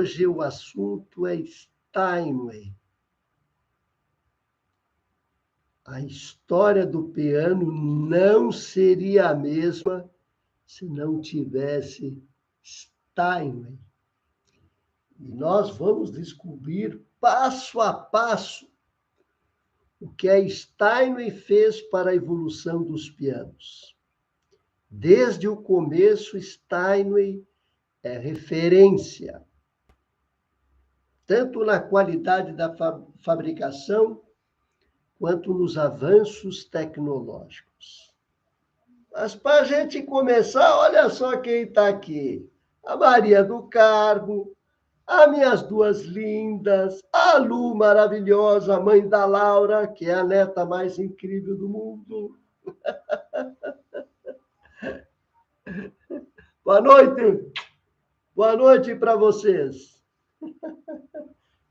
hoje o assunto é Steinway. A história do piano não seria a mesma se não tivesse Steinway. E nós vamos descobrir passo a passo o que a Steinway fez para a evolução dos pianos. Desde o começo, Steinway é referência, tanto na qualidade da fabricação, quanto nos avanços tecnológicos. Mas para a gente começar, olha só quem está aqui. A Maria do Carmo, as minhas duas lindas, a Lu maravilhosa, mãe da Laura, que é a neta mais incrível do mundo. Boa noite. Boa noite para vocês.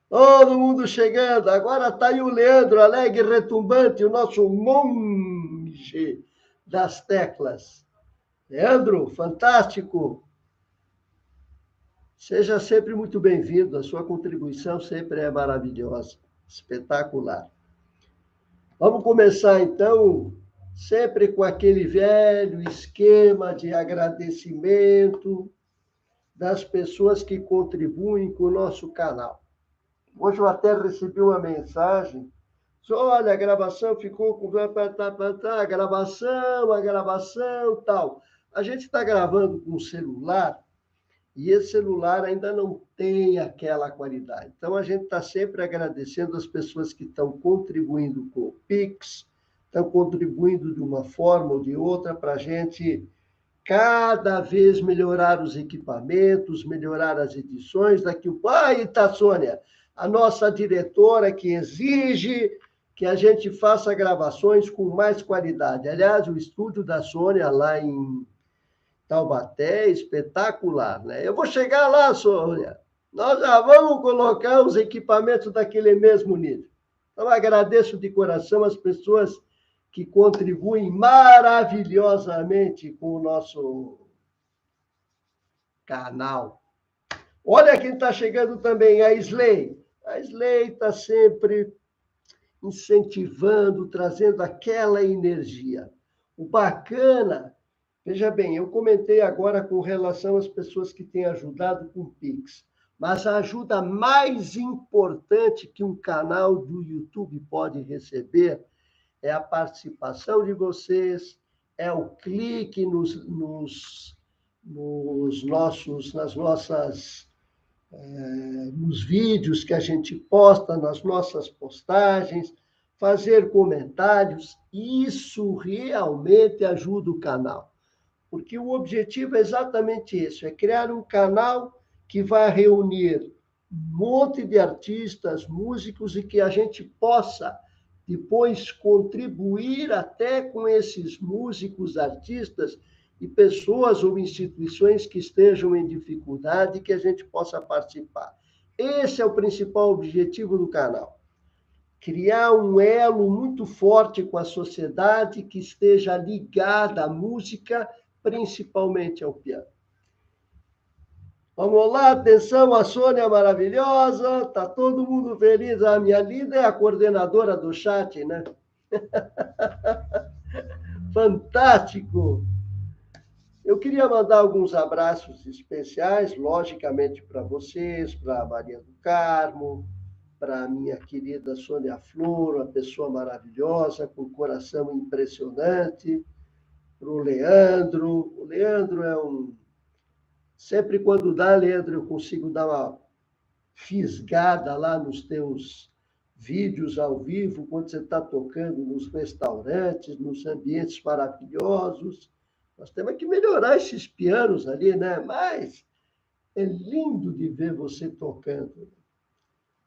Todo mundo chegando. Agora está aí o Leandro, alegre e retumbante, o nosso monge das teclas. Leandro, fantástico. Seja sempre muito bem-vindo. A sua contribuição sempre é maravilhosa, espetacular. Vamos começar, então, sempre com aquele velho esquema de agradecimento das pessoas que contribuem com o nosso canal. Hoje eu até recebi uma mensagem, olha, a gravação ficou com a gravação, tal. A gente está gravando com o celular e esse celular ainda não tem aquela qualidade. Então, a gente está sempre agradecendo as pessoas que estão contribuindo com o Pix, estão contribuindo de uma forma ou de outra para a gente cada vez melhorar os equipamentos, melhorar as edições. Daqui o pai, tá, Sônia, a nossa diretora que exige que a gente faça gravações com mais qualidade. Aliás, o estúdio da Sônia lá em Taubaté é espetacular, né? Eu vou chegar lá, Sônia. Nós já vamos colocar os equipamentos daquele mesmo nível. Então, agradeço de coração as pessoas que contribuem maravilhosamente com o nosso canal. Olha quem está chegando também, a Slay. A Slay está sempre incentivando, trazendo aquela energia. O bacana, veja bem, eu comentei agora com relação às pessoas que têm ajudado com o Pix, mas a ajuda mais importante que um canal do YouTube pode receber é a participação de vocês, é o clique nos vídeos que a gente posta, nas nossas postagens, fazer comentários. Isso realmente ajuda o canal, porque o objetivo é exatamente isso, é criar um canal que vai reunir um monte de artistas, músicos, e que a gente possa depois contribuir até com esses músicos, artistas e pessoas ou instituições que estejam em dificuldade e que a gente possa participar. Esse é o principal objetivo do canal. Criar um elo muito forte com a sociedade que esteja ligada à música, principalmente ao piano. Vamos lá, atenção, a Sônia maravilhosa, tá todo mundo feliz. A minha linda é a coordenadora do chat, né? Fantástico! Eu queria mandar alguns abraços especiais, logicamente, para vocês, para a Maria do Carmo, para a minha querida Sônia Flor, uma pessoa maravilhosa, com um coração impressionante, para o Leandro. O Leandro é um... Sempre quando dá, Leandro, eu consigo dar uma fisgada lá nos teus vídeos ao vivo, quando você está tocando nos restaurantes, nos ambientes maravilhosos. Nós temos que melhorar esses pianos ali, né? Mas é lindo de ver você tocando.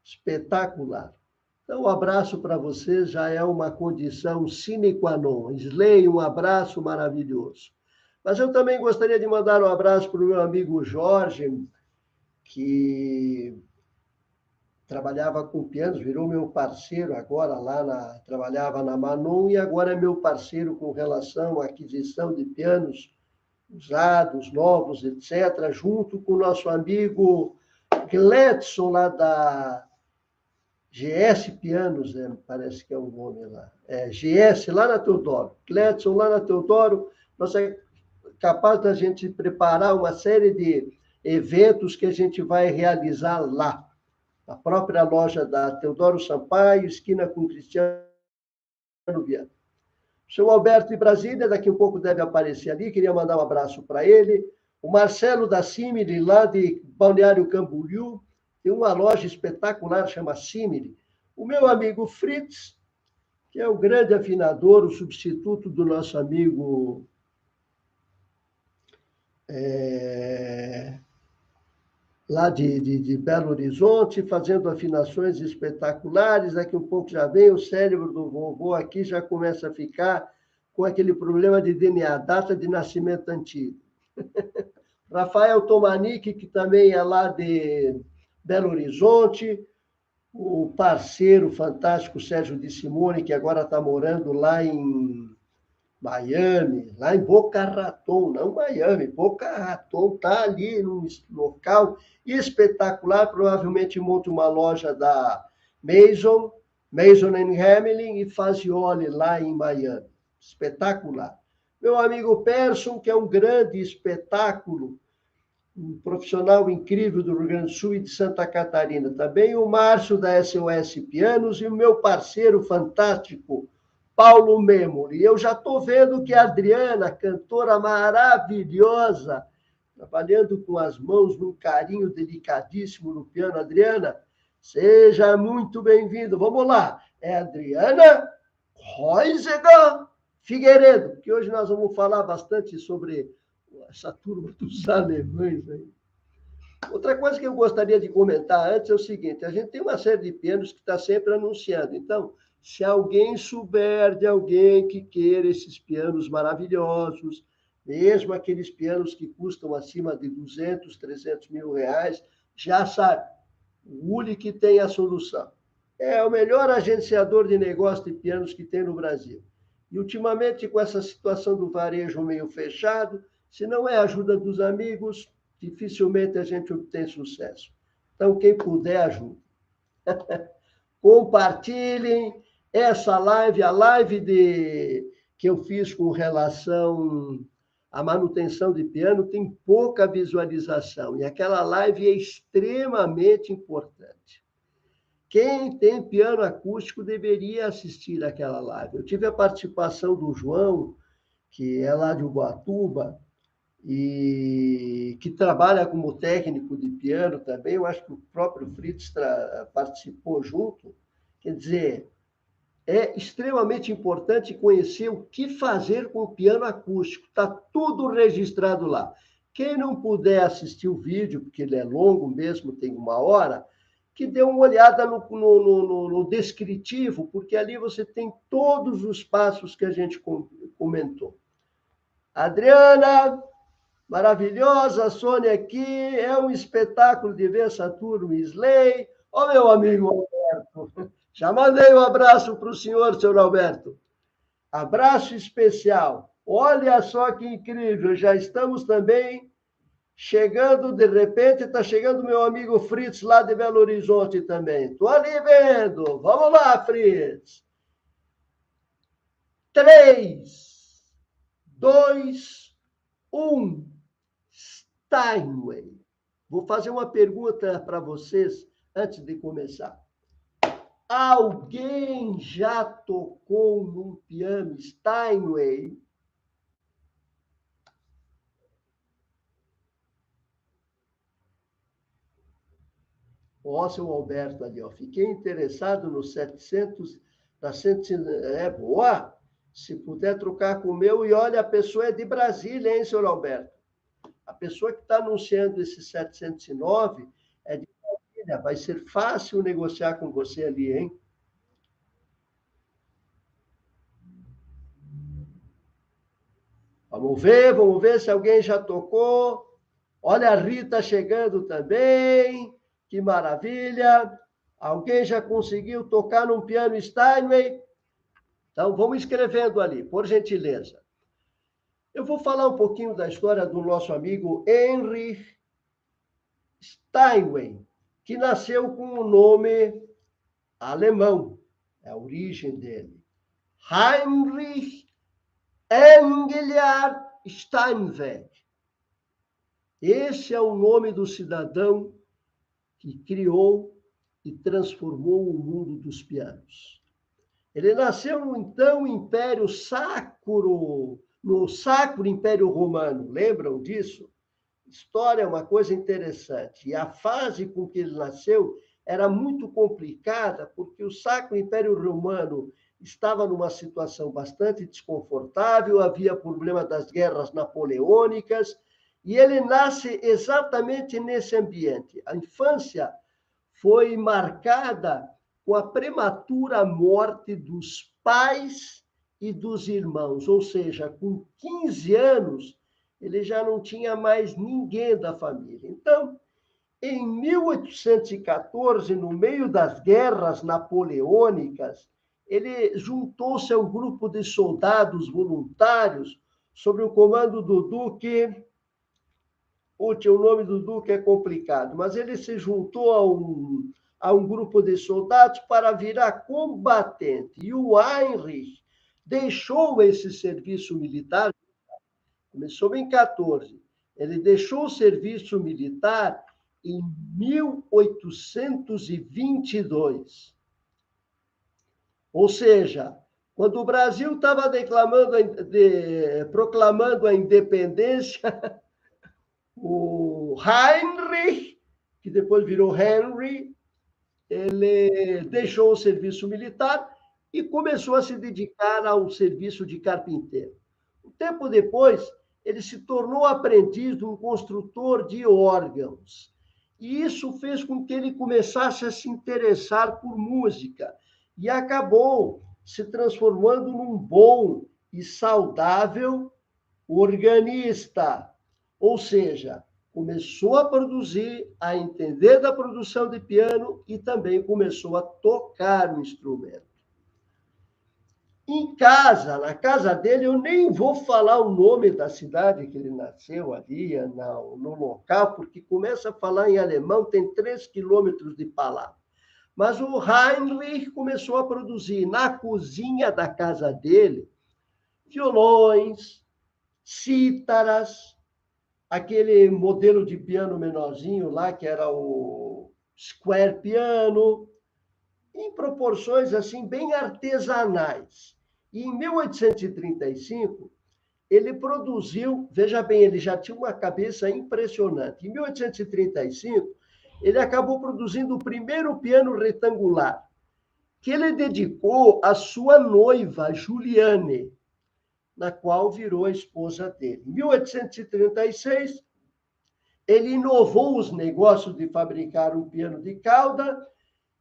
Espetacular. Então, um abraço para você, já é uma condição sine qua non. Slay, um abraço maravilhoso. Mas eu também gostaria de mandar um abraço para o meu amigo Jorge, que trabalhava com pianos, virou meu parceiro agora trabalhava na Manon e agora é meu parceiro com relação à aquisição de pianos usados, novos, etc., junto com o nosso amigo Gledson, lá da GS Pianos, parece que é o nome lá. GS, lá na Teodoro. Gledson, lá na Teodoro, nós é capaz da gente preparar uma série de eventos que a gente vai realizar lá. A própria loja da Teodoro Sampaio, esquina com Cristiano Viana. O seu Alberto de Brasília, daqui a um pouco deve aparecer ali, queria mandar um abraço para ele. O Marcelo da Simile, lá de Balneário Camboriú, tem uma loja espetacular, chama Simile. O meu amigo Fritz, que é o grande afinador, o substituto do nosso amigo lá de Belo Horizonte, fazendo afinações espetaculares. Daqui um pouco já vem o cérebro do vovô aqui, já começa a ficar com aquele problema de DNA, data de nascimento antigo. Rafael Tomanique, que também é lá de Belo Horizonte, o parceiro fantástico Sérgio de Simone, que agora está morando lá em Miami, lá em Boca Raton, não Miami, Boca Raton, está ali num local espetacular, provavelmente monta uma loja da Mason Hamelin e Fazioli lá em Miami. Espetacular. Meu amigo Persson, que é um grande espetáculo, um profissional incrível do Rio Grande do Sul e de Santa Catarina. Também o Márcio da SOS Pianos e o meu parceiro fantástico, Paulo Memori. Eu já estou vendo que a Adriana, cantora maravilhosa, trabalhando com as mãos num carinho delicadíssimo no piano. Adriana, seja muito bem-vindo. Vamos lá. É Adriana Reusega Figueiredo, que hoje nós vamos falar bastante sobre essa turma dos alemães aí. Outra coisa que eu gostaria de comentar antes é o seguinte: a gente tem uma série de pianos que está sempre anunciando. Então, se alguém souber de alguém que queira esses pianos maravilhosos, mesmo aqueles pianos que custam acima de 200, 300 mil reais, já sabe, o Uli que tem a solução. É o melhor agenciador de negócio de pianos que tem no Brasil. E ultimamente, com essa situação do varejo meio fechado, se não é a ajuda dos amigos, dificilmente a gente obtém sucesso. Então, quem puder, ajude. Compartilhem essa live, a live que eu fiz com relação à manutenção de piano, tem pouca visualização, e aquela live é extremamente importante. Quem tem piano acústico deveria assistir aquela live. Eu tive a participação do João, que é lá de Ubatuba, e que trabalha como técnico de piano também. Eu acho que o próprio Fritz participou junto. Quer dizer, é extremamente importante conhecer o que fazer com o piano acústico. Está tudo registrado lá. Quem não puder assistir o vídeo, porque ele é longo mesmo, tem 1 hora, que dê uma olhada no descritivo, porque ali você tem todos os passos que a gente comentou. Adriana, maravilhosa, a Sônia aqui, é um espetáculo de ver essa turma Slay. Ó, meu amigo Alberto, já mandei um abraço para o senhor Alberto. Abraço especial. Olha só que incrível, já estamos também chegando, de repente, está chegando meu amigo Fritz, lá de Belo Horizonte também. Estou ali vendo. Vamos lá, Fritz. 3, 2, 1. Steinway. Vou fazer uma pergunta para vocês antes de começar. Alguém já tocou num piano Steinway? Ó, seu Alberto ali, ó. Fiquei interessado no 700, da 100, boa. Se puder trocar com o meu, e olha, a pessoa é de Brasília, hein, senhor Alberto? A pessoa que está anunciando esse 709 é de Brasília. Vai ser fácil negociar com você ali, hein? Vamos ver se alguém já tocou. Olha a Rita chegando também. Que maravilha! Alguém já conseguiu tocar num piano Steinway? Então, vamos escrevendo ali, por gentileza. Eu vou falar um pouquinho da história do nosso amigo Henry Steinway. que nasceu com o nome alemão, é a origem dele. Heinrich Engelhard Steinweg. Esse é o nome do cidadão que criou e transformou o mundo dos pianos. Ele nasceu no então Império Sacro, no Sacro Império Romano, lembram disso? História é uma coisa interessante. E a fase com que ele nasceu era muito complicada, porque o Sacro Império Romano estava numa situação bastante desconfortável, havia problema das guerras napoleônicas, e ele nasce exatamente nesse ambiente. A infância foi marcada com a prematura morte dos pais e dos irmãos, ou seja, com 15 anos, ele já não tinha mais ninguém da família. Então, em 1814, no meio das guerras napoleônicas, ele juntou-se a um grupo de soldados voluntários sob o comando do Duque. Putz, o nome do Duque é complicado, mas ele se juntou a um grupo de soldados para virar combatente. E o Heinrich deixou esse serviço militar, começou em 14, ele deixou o serviço militar em 1822. Ou seja, quando o Brasil estava proclamando a independência, o Heinrich, que depois virou Henry, ele deixou o serviço militar e começou a se dedicar ao serviço de carpinteiro. Um tempo depois, ele se tornou aprendiz de um construtor de órgãos. E isso fez com que ele começasse a se interessar por música e acabou se transformando num bom e saudável organista. Ou seja, começou a produzir, a entender da produção de piano e também começou a tocar o instrumento. Em casa, na casa dele, eu nem vou falar o nome da cidade que ele nasceu ali, no local, porque começa a falar em alemão, tem 3 quilômetros de palavra. Mas o Heinrich começou a produzir na cozinha da casa dele violões, cítaras, aquele modelo de piano menorzinho lá, que era o square piano, em proporções assim bem artesanais. E em 1835, ele produziu, veja bem, ele já tinha uma cabeça impressionante. Em 1835, ele acabou produzindo o primeiro piano retangular, que ele dedicou à sua noiva, Juliane, na qual virou a esposa dele. Em 1836, ele inovou os negócios de fabricar um piano de cauda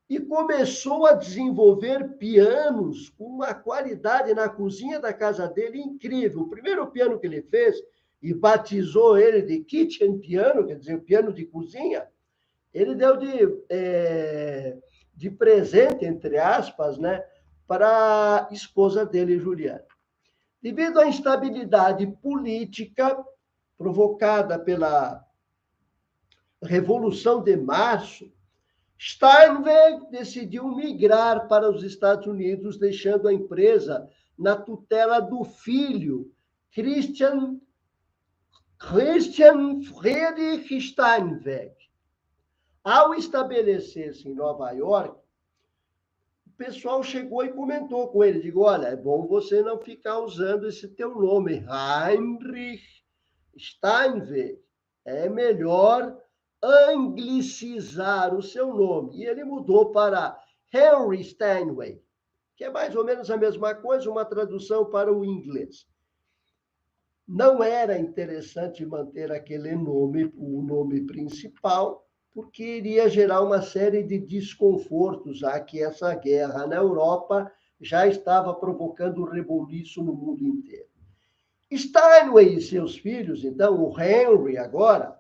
e começou a desenvolver pianos com uma qualidade na cozinha da casa dele incrível. O primeiro piano que ele fez, e batizou ele de kitchen piano, quer dizer, piano de cozinha, ele deu de presente, entre aspas, né, para a esposa dele, Juliana. Devido à instabilidade política provocada pela Revolução de Março, Steinweg decidiu migrar para os Estados Unidos, deixando a empresa na tutela do filho, Christian Friedrich Steinweg. Ao estabelecer-se em Nova York, o pessoal chegou e comentou com ele, digo, olha, é bom você não ficar usando esse teu nome, Heinrich Steinweg, é melhor anglicizar o seu nome. E ele mudou para Henry Steinway, que é mais ou menos a mesma coisa, uma tradução para o inglês. Não era interessante manter aquele nome, o nome principal, porque iria gerar uma série de desconfortos, já que essa guerra na Europa já estava provocando reboliço no mundo inteiro. Steinway e seus filhos, então, o Henry agora,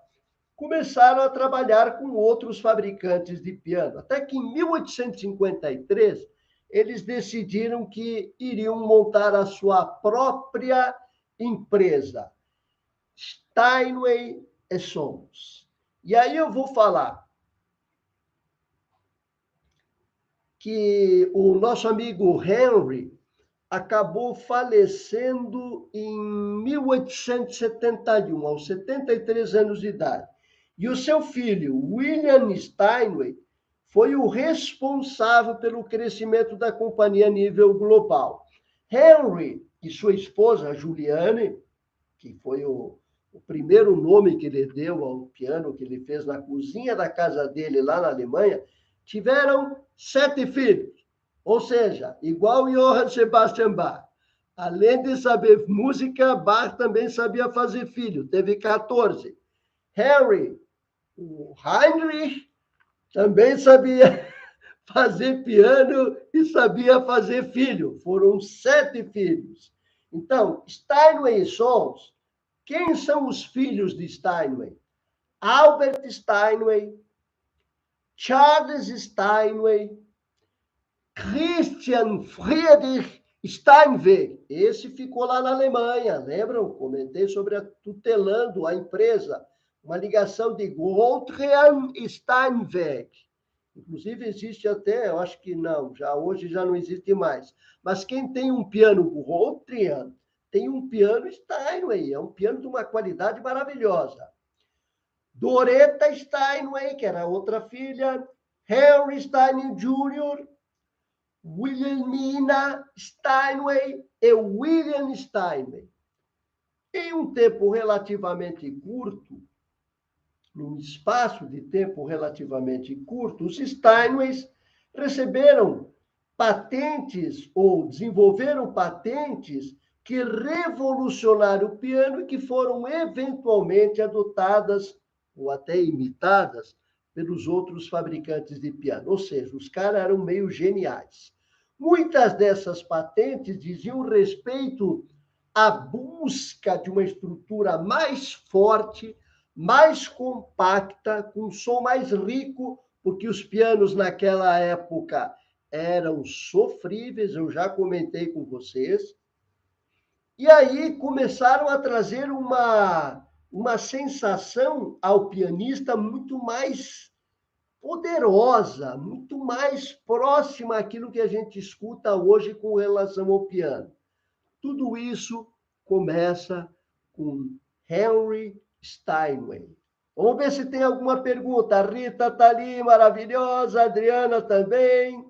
começaram a trabalhar com outros fabricantes de piano. Até que em 1853, eles decidiram que iriam montar a sua própria empresa, Steinway Sons. E aí eu vou falar que o nosso amigo Henry acabou falecendo em 1871, aos 73 anos de idade. E o seu filho, William Steinway, foi o responsável pelo crescimento da companhia a nível global. Henry e sua esposa, Juliane, que foi o primeiro nome que ele deu ao piano que ele fez na cozinha da casa dele lá na Alemanha, tiveram 7 filhos. Ou seja, igual Johann Sebastian Bach. Além de saber música, Bach também sabia fazer filho, teve 14. Harry, o Heinrich, também sabia fazer piano e sabia fazer filho. Foram 7 filhos. Então, Steinway e Sons, quem são os filhos de Steinway? Albert Steinway, Charles Steinway, Christian Friedrich Steinweg. Esse ficou lá na Alemanha, lembram? Comentei sobre tutelando a empresa, uma ligação de Goldrian Steinweg. Inclusive existe até, eu acho que não, hoje já não existe mais. Mas quem tem um piano Goldrian tem um piano Steinway, é um piano de uma qualidade maravilhosa. Doretta Steinway, que era outra filha, Henry Steinway Jr., Wilhelmina Steinway e William Steinway. Em um tempo relativamente curto, num espaço de tempo relativamente curto, os Steinways receberam patentes ou desenvolveram patentes que revolucionaram o piano e que foram eventualmente adotadas ou até imitadas pelos outros fabricantes de piano. Ou seja, os caras eram meio geniais. Muitas dessas patentes diziam respeito à busca de uma estrutura mais forte, mais compacta, com um som mais rico, porque os pianos naquela época eram sofríveis, eu já comentei com vocês. E aí começaram a trazer uma sensação ao pianista muito mais poderosa, muito mais próxima àquilo que a gente escuta hoje com relação ao piano. Tudo isso começa com Henry Steinway. Vamos ver se tem alguma pergunta. A Rita está ali, maravilhosa. A Adriana também.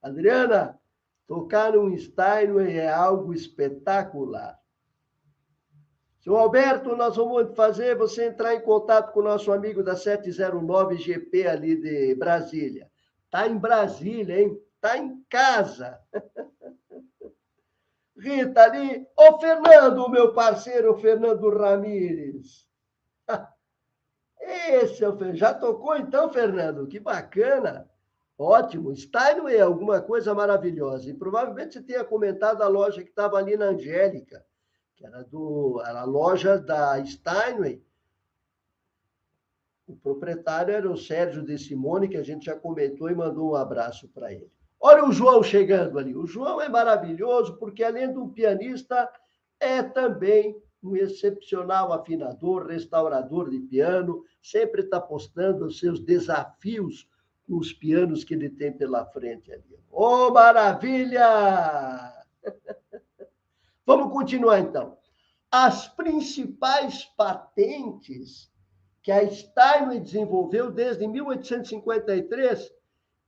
Adriana, tocar um Steinway é algo espetacular. Seu Alberto, nós vamos fazer você entrar em contato com o nosso amigo da 709 GP ali de Brasília. Está em Brasília, hein? Está em casa. Rita ali. Ô, Fernando, meu parceiro, Fernando Ramírez. Esse é o Fernando. Já tocou então, Fernando? Que bacana. Ótimo. Steinway é alguma coisa maravilhosa. E provavelmente você tenha comentado a loja que estava ali na Angélica, que era a loja da Steinway. O proprietário era o Sérgio De Simone, que a gente já comentou e mandou um abraço para ele. Olha o João chegando ali. O João é maravilhoso porque, além de um pianista, é também um excepcional afinador, restaurador de piano, sempre está postando os seus desafios com os pianos que ele tem pela frente ali. Ô, maravilha! Vamos continuar, então. As principais patentes que a Steinway desenvolveu desde 1853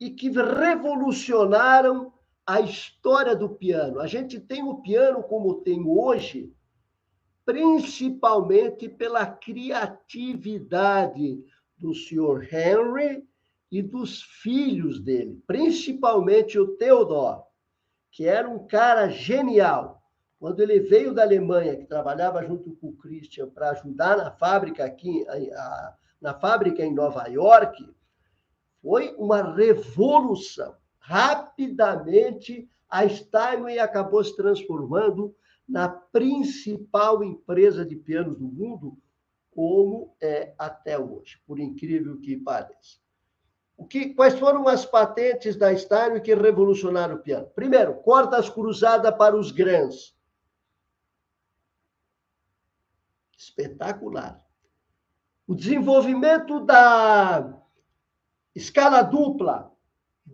e que revolucionaram a história do piano. A gente tem o piano como tem hoje, principalmente pela criatividade do senhor Henry e dos filhos dele, principalmente o Theodor, que era um cara genial. Quando ele veio da Alemanha, que trabalhava junto com o Christian para ajudar na fábrica aqui, na fábrica em Nova York, foi uma revolução. Rapidamente, a Steinway acabou se transformando na principal empresa de pianos do mundo, como é até hoje, por incrível que pareça. Quais foram as patentes da Steinway que revolucionaram o piano? Primeiro, cordas cruzadas para os grãos. Espetacular. O desenvolvimento da escala dupla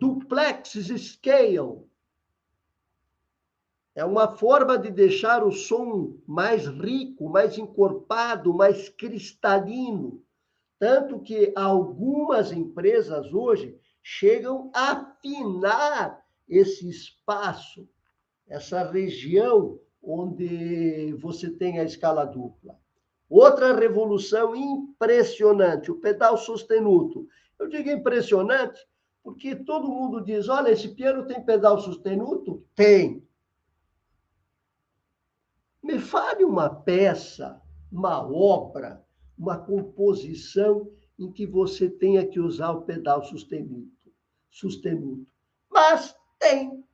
duplex scale. É uma forma de deixar o som mais rico, mais encorpado, mais cristalino. Tanto que algumas empresas hoje chegam a afinar esse espaço, essa região onde você tem a escala dupla. Outra revolução impressionante, o pedal sostenuto. Eu digo impressionante porque todo mundo diz, olha, esse piano tem pedal sostenuto? Tem. Me fale uma peça, uma obra, uma composição em que você tenha que usar o pedal sostenuto. Mas tem.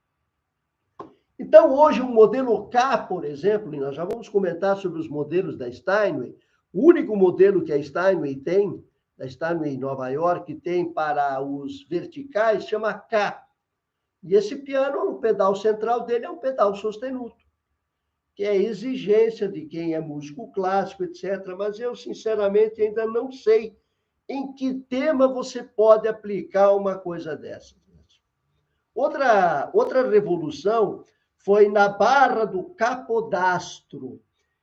Então, hoje, um modelo K, por exemplo, e nós já vamos comentar sobre os modelos da Steinway, o único modelo que a Steinway tem, da Steinway em Nova York, tem para os verticais, chama K. E esse piano, o pedal central dele é um pedal sostenuto, que é a exigência de quem é músico clássico, etc. Mas eu, sinceramente, ainda não sei em que tema você pode aplicar uma coisa dessa. Outra revolução foi na barra do capodastro,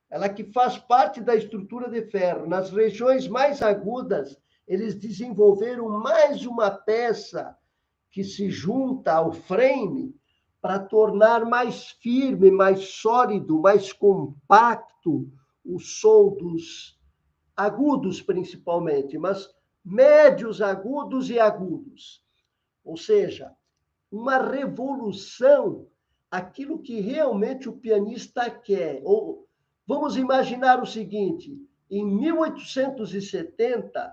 ela que faz parte da estrutura de ferro. Nas regiões mais agudas, eles desenvolveram mais uma peça que se junta ao frame para tornar mais firme, mais sólido, mais compacto o som dos agudos, principalmente, mas médios, agudos e agudos. Ou seja, uma revolução, aquilo que realmente o pianista quer. Ou, vamos imaginar o seguinte, em 1870,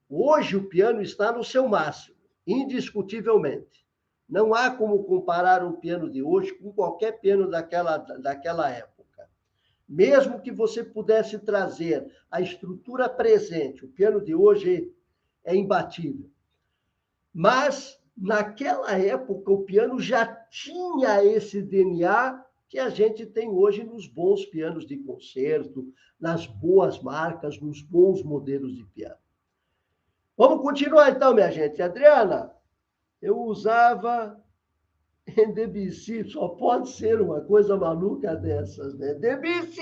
hoje o piano está no seu máximo, indiscutivelmente. Não há como comparar um piano de hoje com qualquer piano daquela época. Mesmo que você pudesse trazer a estrutura presente, o piano de hoje é imbatível. Mas, naquela época, o piano já tinha esse DNA que a gente tem hoje nos bons pianos de concerto, nas boas marcas, nos bons modelos de piano. Vamos continuar então, minha gente. Adriana, eu usava em Debussy, só pode ser uma coisa maluca dessas, né? Debussy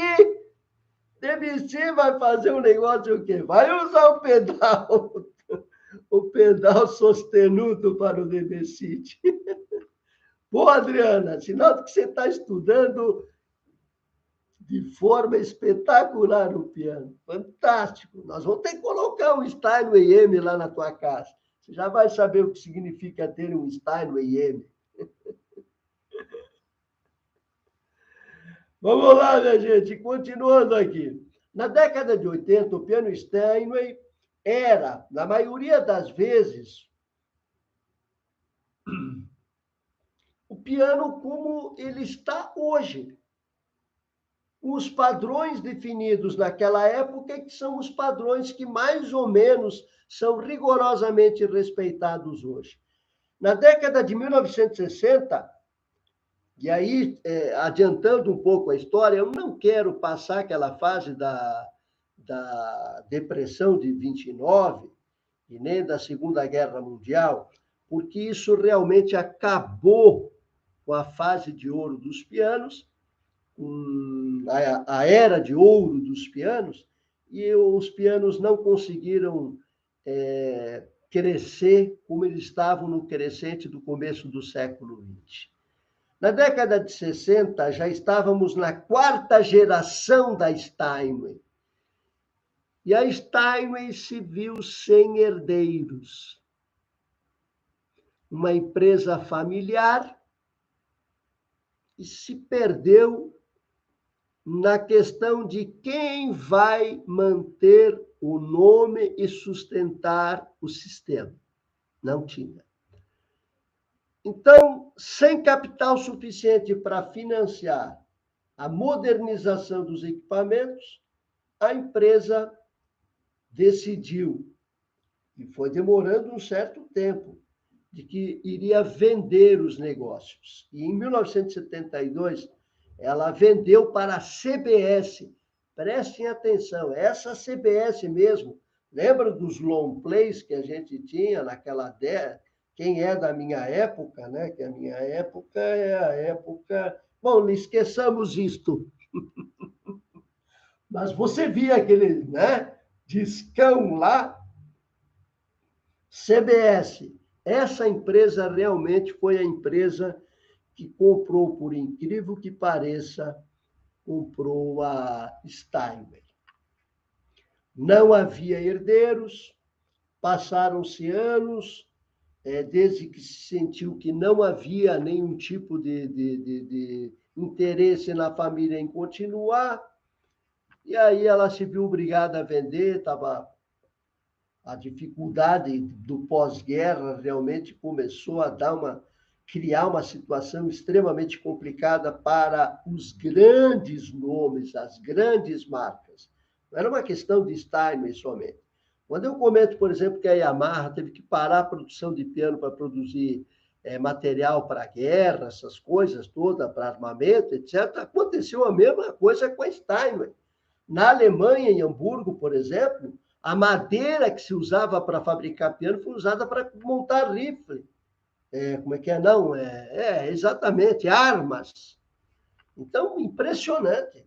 vai fazer um negócio o quê? Vai usar o pedal sostenuto para o Debussy. Pô, Adriana, sinal que você está estudando de forma espetacular o piano. Fantástico. Nós vamos ter que colocar um Steinway M lá na tua casa. Você já vai saber o que significa ter um Steinway M. Vamos lá, minha gente, continuando aqui. Na década de 80, o piano Steinway era, na maioria das vezes, o piano como ele está hoje. Os padrões definidos naquela época, que são os padrões que mais ou menos são rigorosamente respeitados hoje. Na década de 1960, e aí, adiantando um pouco a história, eu não quero passar aquela fase da Depressão de 29 e nem da Segunda Guerra Mundial, porque isso realmente acabou com a fase de ouro dos pianos, a era de ouro dos pianos, e os pianos não conseguiram crescer como eles estavam no crescente do começo do século XX. Na década de 60, já estávamos na quarta geração da Steinway. E a Steinway se viu sem herdeiros. Uma empresa familiar e se perdeu na questão de quem vai manter o nome e sustentar o sistema. Não tinha. Então, sem capital suficiente para financiar a modernização dos equipamentos, a empresa decidiu, e foi demorando um certo tempo, de que iria vender os negócios. E em 1972, ela vendeu para a CBS. Prestem atenção, essa CBS mesmo, lembra dos long plays que a gente tinha naquela quem é da minha época, né? Que a minha época é a época... Bom, esqueçamos isto. Mas você via aquele, né, discão lá, CBS. Essa empresa realmente foi a empresa que comprou, por incrível que pareça, comprou a Steinway. Não havia herdeiros, passaram-se anos, desde que se sentiu que não havia nenhum tipo de interesse na família em continuar, e aí ela se viu obrigada a vender, estava a dificuldade do pós-guerra realmente começou a criar uma situação extremamente complicada para os grandes nomes, as grandes marcas. Não era uma questão de Steinway somente. Quando eu comento, por exemplo, que a Yamaha teve que parar a produção de piano para produzir material para guerra, essas coisas todas, para armamento, etc., aconteceu a mesma coisa com a Steinway. Na Alemanha, em Hamburgo, por exemplo, a madeira que se usava para fabricar piano foi usada para montar rifle. Como é que é? Não, exatamente, armas. Então, impressionante.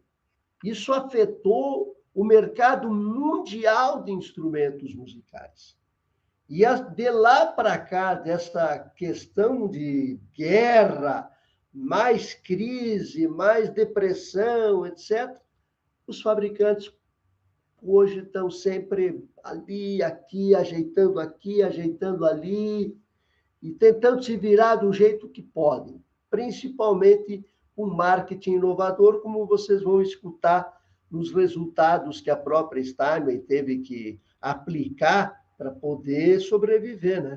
Isso afetou o mercado mundial de instrumentos musicais. E de lá para cá, dessa questão de guerra, mais crise, mais depressão, etc., os fabricantes hoje estão sempre ali, aqui, ajeitando ali, e tentando se virar do jeito que podem, principalmente com marketing inovador, como vocês vão escutar nos resultados que a própria Steinway teve que aplicar para poder sobreviver, né?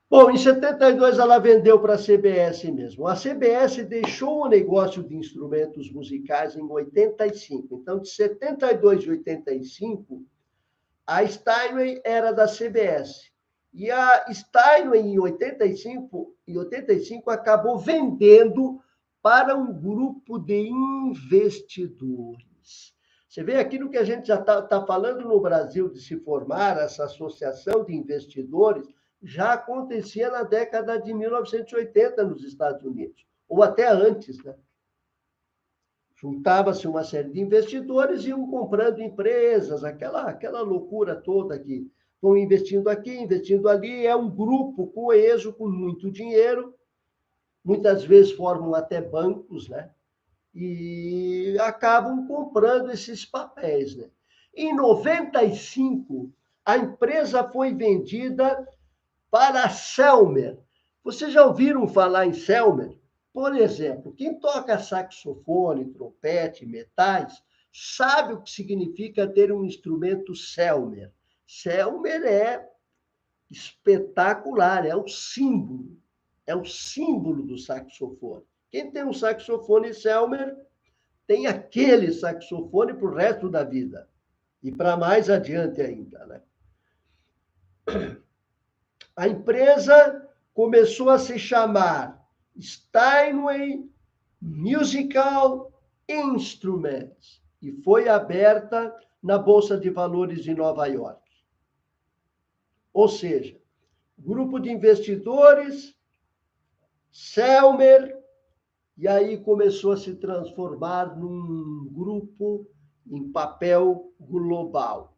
Bom, em 72 ela vendeu para a CBS mesmo. A CBS deixou o negócio de instrumentos musicais em 85. Então, de 72 e 85, a Steinway era da CBS. E a Steinway, em 85 acabou vendendo para um grupo de investidores. Você vê aquilo que a gente já está falando no Brasil de se formar, essa associação de investidores, já acontecia na década de 1980 nos Estados Unidos, ou até antes, né? Juntava-se uma série de investidores e iam comprando empresas, aquela loucura toda que vão investindo aqui, investindo ali, é um grupo coeso, com muito dinheiro, muitas vezes formam até bancos, né? E acabam comprando esses papéis, né? Em 95, a empresa foi vendida para a Selmer. Vocês já ouviram falar em Selmer? Por exemplo, quem toca saxofone, trompete, metais, sabe o que significa ter um instrumento Selmer. Selmer é espetacular, é o símbolo do saxofone. Quem tem um saxofone Selmer tem aquele saxofone para o resto da vida. E para mais adiante ainda, né? A empresa começou a se chamar Steinway Musical Instruments e foi aberta na Bolsa de Valores de Nova York. Ou seja, grupo de investidores, Selmer, e aí começou a se transformar num grupo em papel global.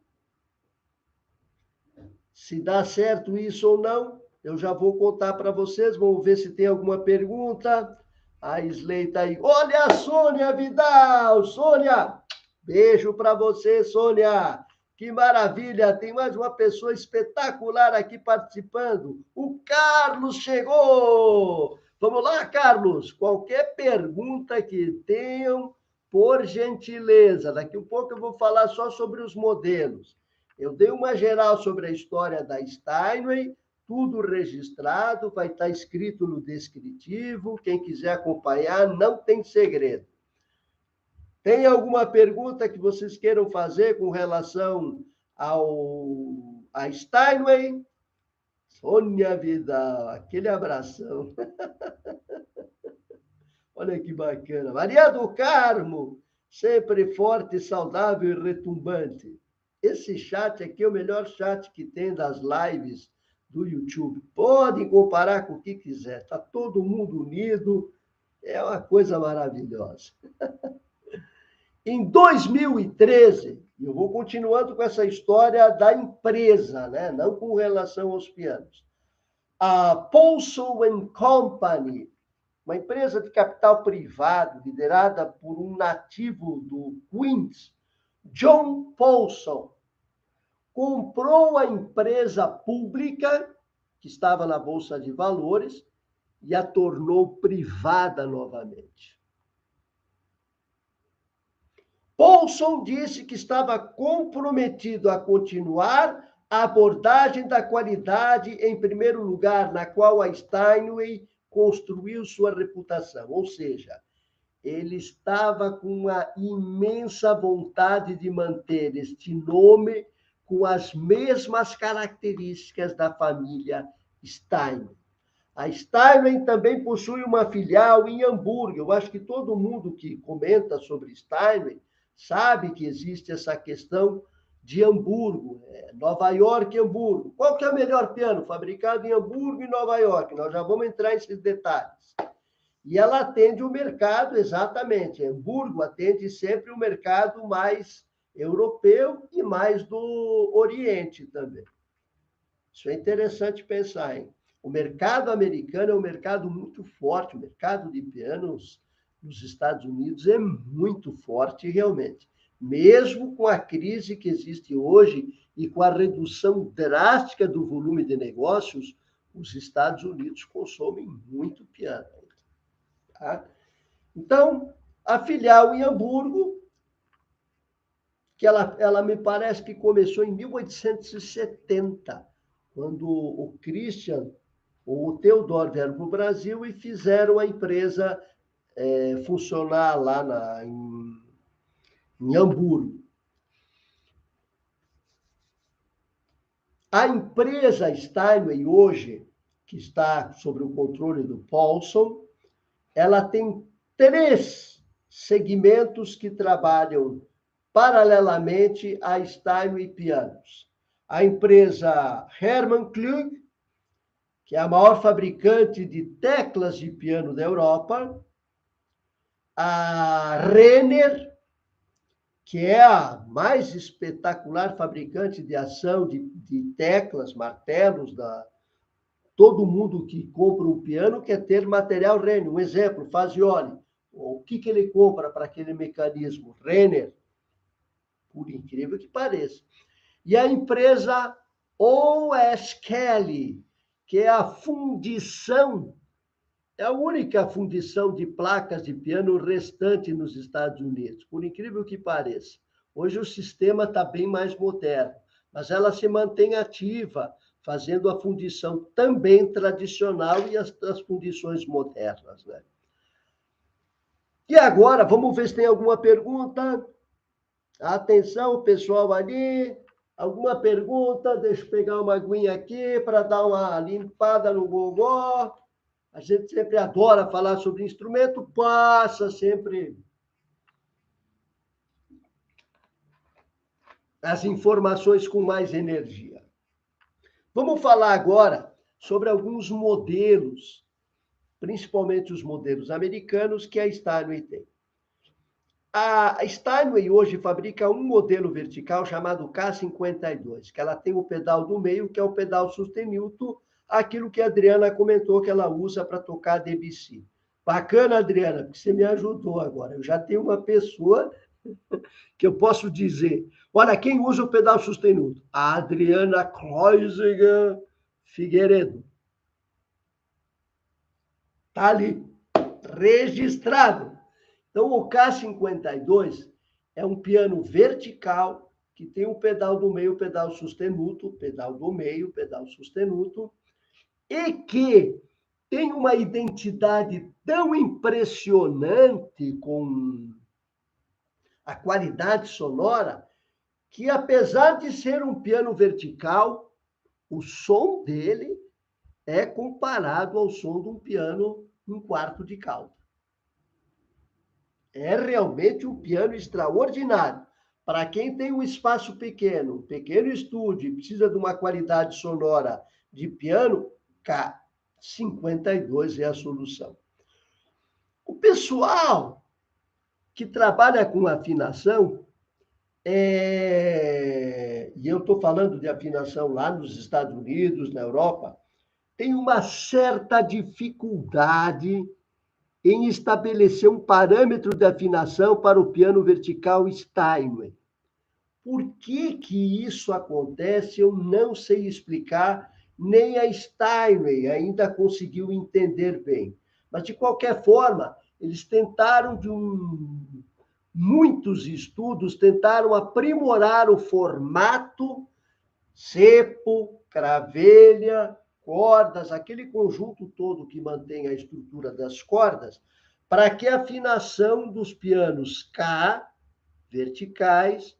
Se dá certo isso ou não, eu já vou contar para vocês. Vamos ver se tem alguma pergunta. A Isley está aí. Olha a Sônia Vidal! Sônia! Beijo para você, Sônia! Que maravilha! Tem mais uma pessoa espetacular aqui participando. O Carlos chegou! Vamos lá, Carlos. Qualquer pergunta que tenham, por gentileza. Daqui a pouco eu vou falar só sobre os modelos. Eu dei uma geral sobre a história da Steinway, tudo registrado, vai estar escrito no descritivo. Quem quiser acompanhar, não tem segredo. Tem alguma pergunta que vocês queiram fazer com relação a Steinway? Sônia Vidal, aquele abração. Olha que bacana. Maria do Carmo, sempre forte, saudável e retumbante. Esse chat aqui é o melhor chat que tem das lives do YouTube. Podem comparar com o que quiser. Está todo mundo unido. É uma coisa maravilhosa. Em 2013, eu vou continuando com essa história da empresa, né? Não com relação aos pianos. A Paulson Company, uma empresa de capital privado, liderada por um nativo do Queens, John Paulson, comprou a empresa pública, que estava na Bolsa de Valores, e a tornou privada novamente. Paulson disse que estava comprometido a continuar a abordagem da qualidade, em primeiro lugar, na qual a Steinway construiu sua reputação. Ou seja, ele estava com uma imensa vontade de manter este nome com as mesmas características da família Steinway. A Steinway também possui uma filial em Hamburgo. Eu acho que todo mundo que comenta sobre Steinway sabe que existe essa questão de Hamburgo, Nova York e Hamburgo. Qual que é o melhor piano? Fabricado em Hamburgo e Nova York. Nós já vamos entrar nesses detalhes. E ela atende o mercado, exatamente. Hamburgo atende sempre o mercado mais europeu e mais do Oriente também. Isso é interessante pensar, hein? O mercado americano é um mercado muito forte, o mercado de pianos nos Estados Unidos é muito forte realmente. Mesmo com a crise que existe hoje e com a redução drástica do volume de negócios, os Estados Unidos consomem muito piano. Tá? Então, a filial em Hamburgo, que ela me parece que começou em 1870, quando o Christian ou o Theodor vieram para o Brasil e fizeram a empresa funcionar lá em Hamburgo. A empresa Steinway hoje, que está sob o controle do Paulson, ela tem 3 segmentos que trabalham paralelamente a Steinway Pianos. A empresa Hermann Klug, que é a maior fabricante de teclas de piano da Europa, a Renner, que é a mais espetacular fabricante de ação de teclas, martelos, todo mundo que compra um piano quer ter material Renner. Um exemplo, Fazioli. O que ele compra para aquele mecanismo? Renner. Por incrível que pareça. E a empresa O.S. Kelly, que é a fundição, é a única fundição de placas de piano restante nos Estados Unidos, por incrível que pareça. Hoje o sistema está bem mais moderno, mas ela se mantém ativa, fazendo a fundição também tradicional e as fundições modernas, né? E agora, vamos ver se tem alguma pergunta. Atenção, pessoal ali. Alguma pergunta? Deixa eu pegar uma aguinha aqui para dar uma limpada no gogó. A gente sempre adora falar sobre instrumento, passa sempre as informações com mais energia. Vamos falar agora sobre alguns modelos, principalmente os modelos americanos que a Steinway tem. A Steinway hoje fabrica um modelo vertical chamado K52, que ela tem o pedal do meio, que é o pedal sustenido, aquilo que a Adriana comentou que ela usa para tocar Debussy. Bacana, Adriana, porque você me ajudou agora. Eu já tenho uma pessoa que eu posso dizer, olha, quem usa o pedal sustenido? A Adriana Kreuziger Figueiredo. Está ali, registrado. Então, o K52 é um piano vertical que tem o pedal do meio, o pedal sustenido, pedal do meio, pedal sustenido, e que tem uma identidade tão impressionante com a qualidade sonora que, apesar de ser um piano vertical, o som dele é comparado ao som de um piano em quarto de cauda. É realmente um piano extraordinário. Para quem tem um espaço pequeno, um pequeno estúdio, precisa de uma qualidade sonora de piano, K. 52 é a solução. O pessoal que trabalha com afinação, e eu estou falando de afinação lá nos Estados Unidos, na Europa, tem uma certa dificuldade em estabelecer um parâmetro de afinação para o piano vertical Steinway. Por que que isso acontece, eu não sei explicar, nem a Steinway ainda conseguiu entender bem. Mas, de qualquer forma, eles tentaram, muitos estudos, tentaram aprimorar o formato, cepo, cravelha, cordas, aquele conjunto todo que mantém a estrutura das cordas, para que a afinação dos pianos K, verticais,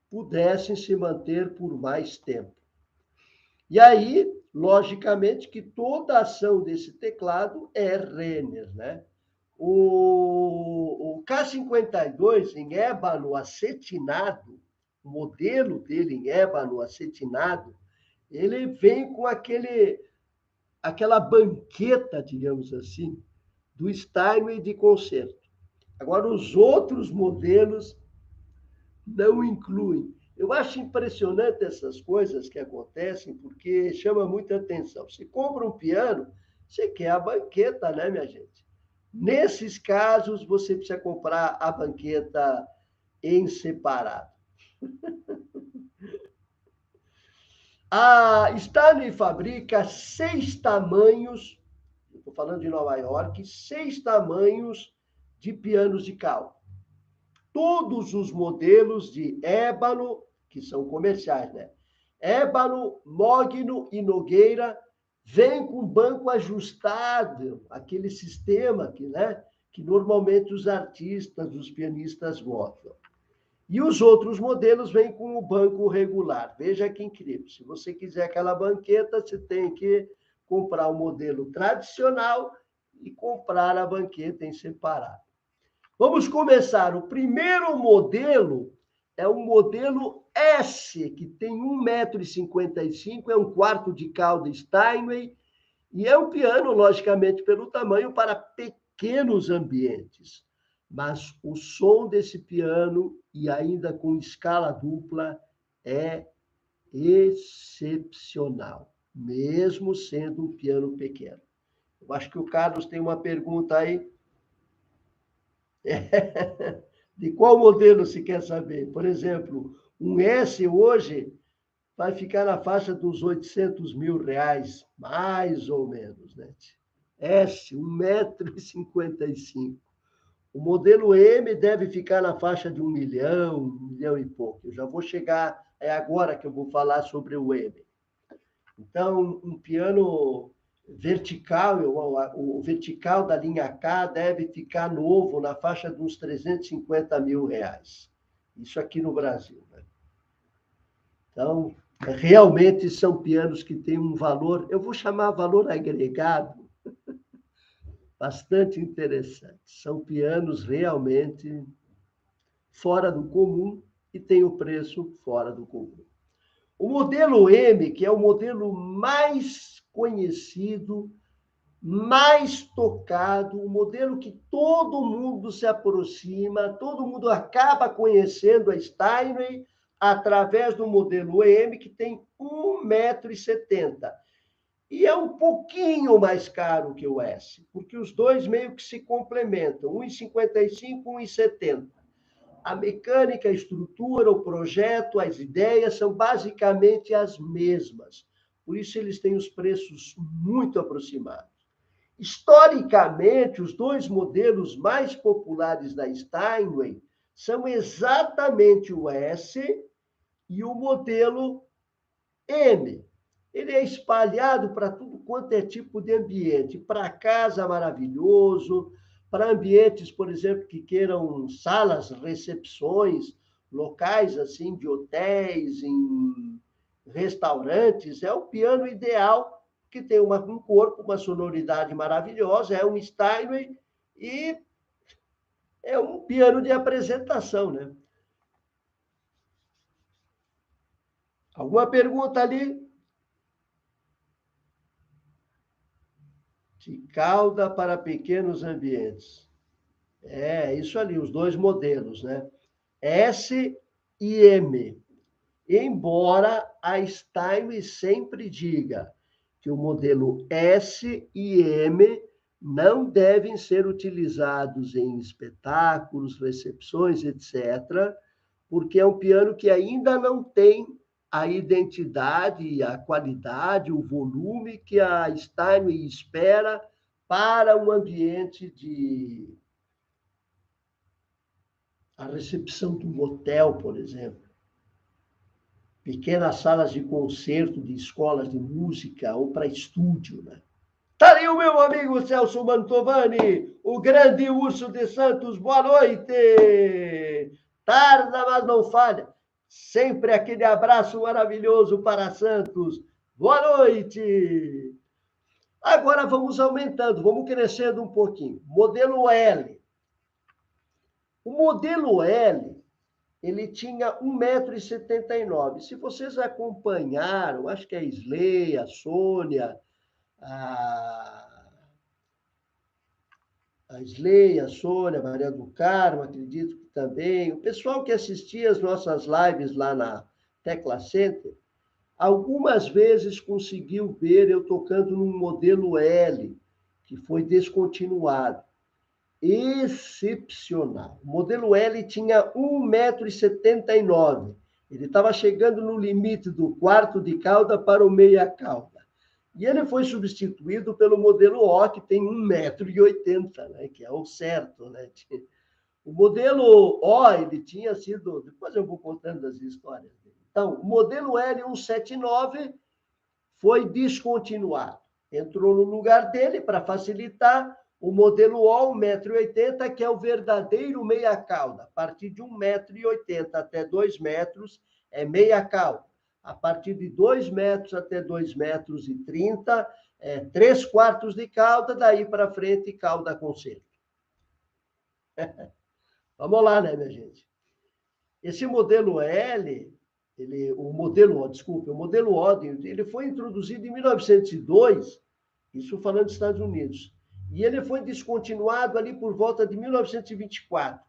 pudessem se manter por mais tempo. E aí, logicamente, que toda a ação desse teclado é Renner, né? O K52 em ébano acetinado, o modelo dele em ébano acetinado, ele vem com aquela banqueta, digamos assim, do Steinway de concerto. Agora, os outros modelos não incluem. Eu acho impressionante essas coisas que acontecem, porque chama muita atenção. Você compra um piano, você quer a banqueta, né, minha gente? Nesses casos, você precisa comprar a banqueta em separado. A Stanley fabrica 6 tamanhos, estou falando de Nova York, 6 tamanhos de pianos de cauda. Todos os modelos de ébano, que são comerciais, né? Ébano, mogno e nogueira vêm com banco ajustável, aquele sistema que normalmente os artistas, os pianistas gostam. E os outros modelos vêm com o banco regular. Veja que incrível. Se você quiser aquela banqueta, você tem que comprar o modelo tradicional e comprar a banqueta em separado. Vamos começar. O primeiro modelo é o modelo S, que tem 1,55 m, é um quarto de cauda Steinway, e é um piano, logicamente, pelo tamanho, para pequenos ambientes. Mas o som desse piano, e ainda com escala dupla, é excepcional, mesmo sendo um piano pequeno. Eu acho que o Carlos tem uma pergunta aí. De qual modelo se quer saber? Por exemplo, um S hoje vai ficar na faixa dos 800 mil reais, mais ou menos, né? S, 1,55 m. O modelo M deve ficar na faixa de 1 milhão e pouco. Eu já vou chegar, é agora que eu vou falar sobre o M. Então, um piano vertical, o vertical da linha K deve ficar novo na faixa de uns 350 mil reais. Isso aqui no Brasil, né? Então, realmente são pianos que têm um valor, eu vou chamar valor agregado, bastante interessante. São pianos realmente fora do comum e têm o preço fora do comum. O modelo M, que é o modelo mais conhecido, mais tocado, o modelo que todo mundo se aproxima, todo mundo acaba conhecendo a Steinway através do modelo M, que tem 1,70 m. E é um pouquinho mais caro que o S, porque os dois meio que se complementam, 1,55 m, 1,70 m. A mecânica, a estrutura, o projeto, as ideias são basicamente as mesmas. Por isso, eles têm os preços muito aproximados. Historicamente, os dois modelos mais populares da Steinway são exatamente o S e o modelo M. Ele é espalhado para tudo quanto é tipo de ambiente. Para casa, maravilhoso. Para ambientes, por exemplo, que queiram salas, recepções, locais assim de hotéis, em restaurantes, é o piano ideal, que tem um corpo, uma sonoridade maravilhosa, é um Steinway e é um piano de apresentação, né? Alguma pergunta ali? de cauda para pequenos ambientes. É, isso ali, os dois modelos, né? S e M. Embora a Steinway sempre diga que o modelo S e M não devem ser utilizados em espetáculos, recepções, etc., porque é um piano que ainda não tem a identidade, a qualidade, o volume que a Steinway espera para um ambiente de a recepção de um hotel, por exemplo, pequenas salas de concerto de escolas de música ou para estúdio, né? Tá aí o meu amigo Celso Mantovani, o grande urso de Santos. Boa noite! Tarda, mas não falha. Sempre aquele abraço maravilhoso para Santos. Boa noite! Agora vamos aumentando, vamos crescendo um pouquinho. Modelo L. O modelo L, ele tinha 1,79 m. Se vocês acompanharam, acho que a Isley, a Sônia, a Isley, a Sônia, a Maria do Carmo, acredito que também, o pessoal que assistia as nossas lives lá na Tecla Center, algumas vezes conseguiu ver eu tocando num modelo L, que foi descontinuado. Excepcional. O modelo L tinha 1,79 m. Ele estava chegando no limite do quarto de cauda para o meia cauda. E ele foi substituído pelo modelo O, que tem 1,80 m, né? Que é o certo. Né? O modelo O, ele tinha sido... Depois eu vou contando as histórias dele. Então, o modelo L 179 foi descontinuado. Entrou no lugar dele, para facilitar, o modelo O 1,80 m, que é o verdadeiro meia cauda. A partir de 1,80 m até 2 metros é meia cauda. A partir de 2 metros até 2,30 m é 3/4 de cauda, daí para frente cauda concerto. Vamos lá, né, minha gente? Esse modelo L, o modelo O, ele foi introduzido em 1902, isso falando dos Estados Unidos, e ele foi descontinuado ali por volta de 1924.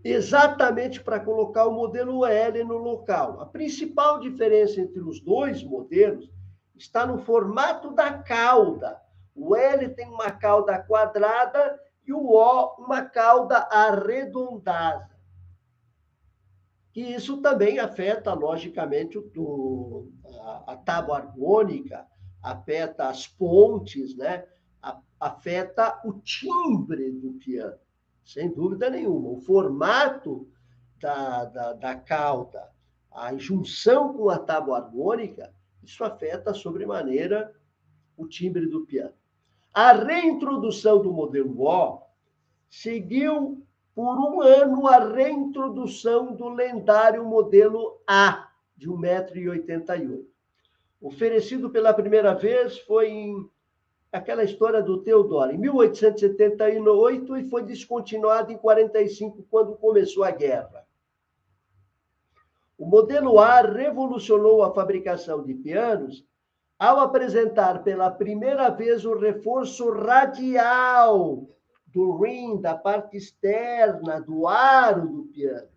Exatamente para colocar o modelo L no local. A principal diferença entre os dois modelos está no formato da cauda. O L tem uma cauda quadrada e o O uma cauda arredondada. E isso também afeta, logicamente, a tábua harmônica, afeta as pontes, né? Afeta o timbre do piano, sem dúvida nenhuma. O formato da cauda, a junção com a tábua harmônica, isso afeta sobremaneira o timbre do piano. A reintrodução do modelo O seguiu por um ano a reintrodução do lendário modelo A, de 1,88 m. Oferecido pela primeira vez foi em aquela história do Theodore, em 1878, e foi descontinuado em 45, quando começou a guerra. O modelo A revolucionou a fabricação de pianos ao apresentar pela primeira vez o reforço radial do rim, da parte externa, do aro do piano.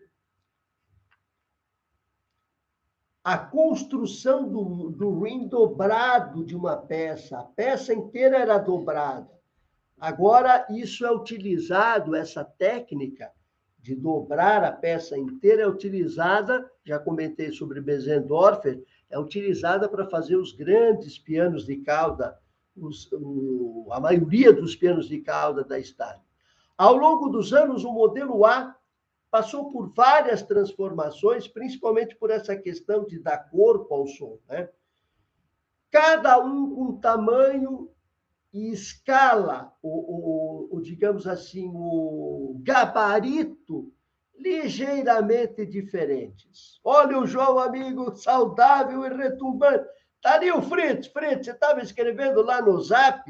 A construção do rim dobrado de uma peça. A peça inteira era dobrada. Agora, isso é utilizado, essa técnica de dobrar a peça inteira é utilizada, já comentei sobre Bösendorfer, é utilizada para fazer os grandes pianos de cauda, a maioria dos pianos de cauda da Steinway. Ao longo dos anos, o modelo A passou por várias transformações, principalmente por essa questão de dar corpo ao som, né? Cada um com tamanho e escala, digamos assim, o gabarito ligeiramente diferentes. Olha o João, amigo, saudável e retumbante. Tá ali o Fritz. Fritz, você estava escrevendo lá no Zap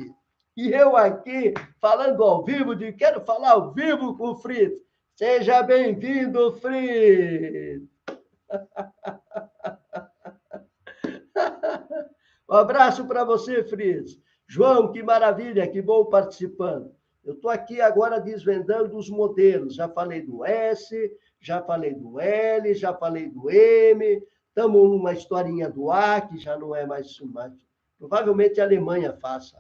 e eu aqui falando ao vivo, quero falar ao vivo com o Fritz. Seja bem-vindo, Fritz. Um abraço para você, Fritz. João, que maravilha, que bom participando. Eu estou aqui agora desvendando os modelos. Já falei do S, já falei do L, já falei do M. Estamos numa historinha do A, que já não é mais. Provavelmente a Alemanha faça.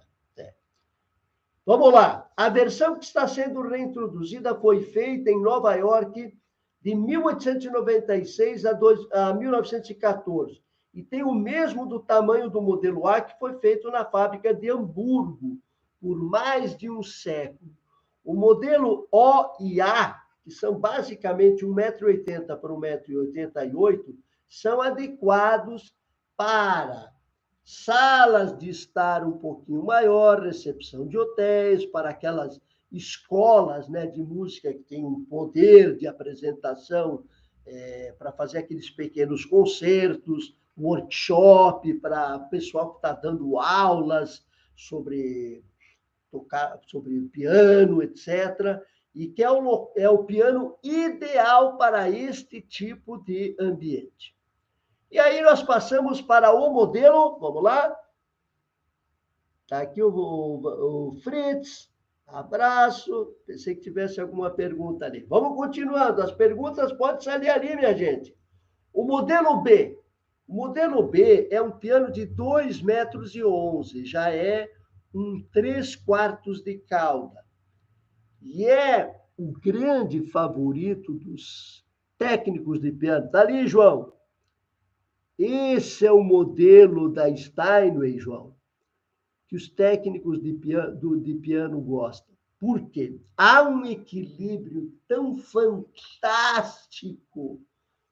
Vamos lá. A versão que está sendo reintroduzida foi feita em Nova York de 1896 a 1914. E tem o mesmo do tamanho do modelo A que foi feito na fábrica de Hamburgo por mais de um século. O modelo O e A, que são basicamente 1,80 m por 1,88 m, são adequados para salas de estar um pouquinho maior, recepção de hotéis, para aquelas escolas, né, de música que tem um poder de apresentação para fazer aqueles pequenos concertos, workshop para o pessoal que está dando aulas sobre tocar, sobre piano, etc. E que é o piano ideal para este tipo de ambiente. E aí nós passamos para o modelo, vamos lá. Está aqui o Fritz, abraço. Pensei que tivesse alguma pergunta ali. Vamos continuando, as perguntas podem sair ali, minha gente. O modelo B. O modelo B é um piano de 2,11 m, já é um 3/4 de cauda. E é o grande favorito dos técnicos de piano. Está ali, João. Esse é o modelo da Steinway, João, que os técnicos de piano gostam. Por quê? Há um equilíbrio tão fantástico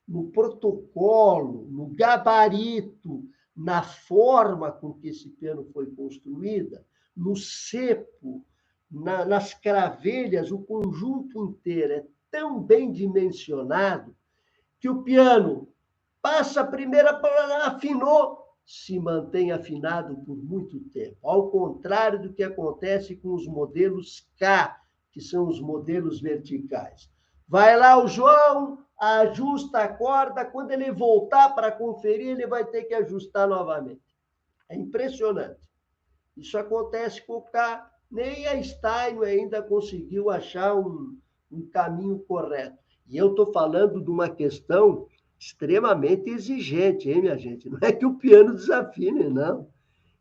no protocolo, no gabarito, na forma com que esse piano foi construído, no cepo, nas cravelhas, o conjunto inteiro é tão bem dimensionado que o piano passa a primeira, afinou, se mantém afinado por muito tempo. Ao contrário do que acontece com os modelos K, que são os modelos verticais. Vai lá o João, ajusta a corda, quando ele voltar para conferir, ele vai ter que ajustar novamente. É impressionante. Isso acontece com o K, nem a Steinway ainda conseguiu achar um caminho correto. E eu estou falando de uma questão extremamente exigente, hein, minha gente? Não é que o piano desafine, não.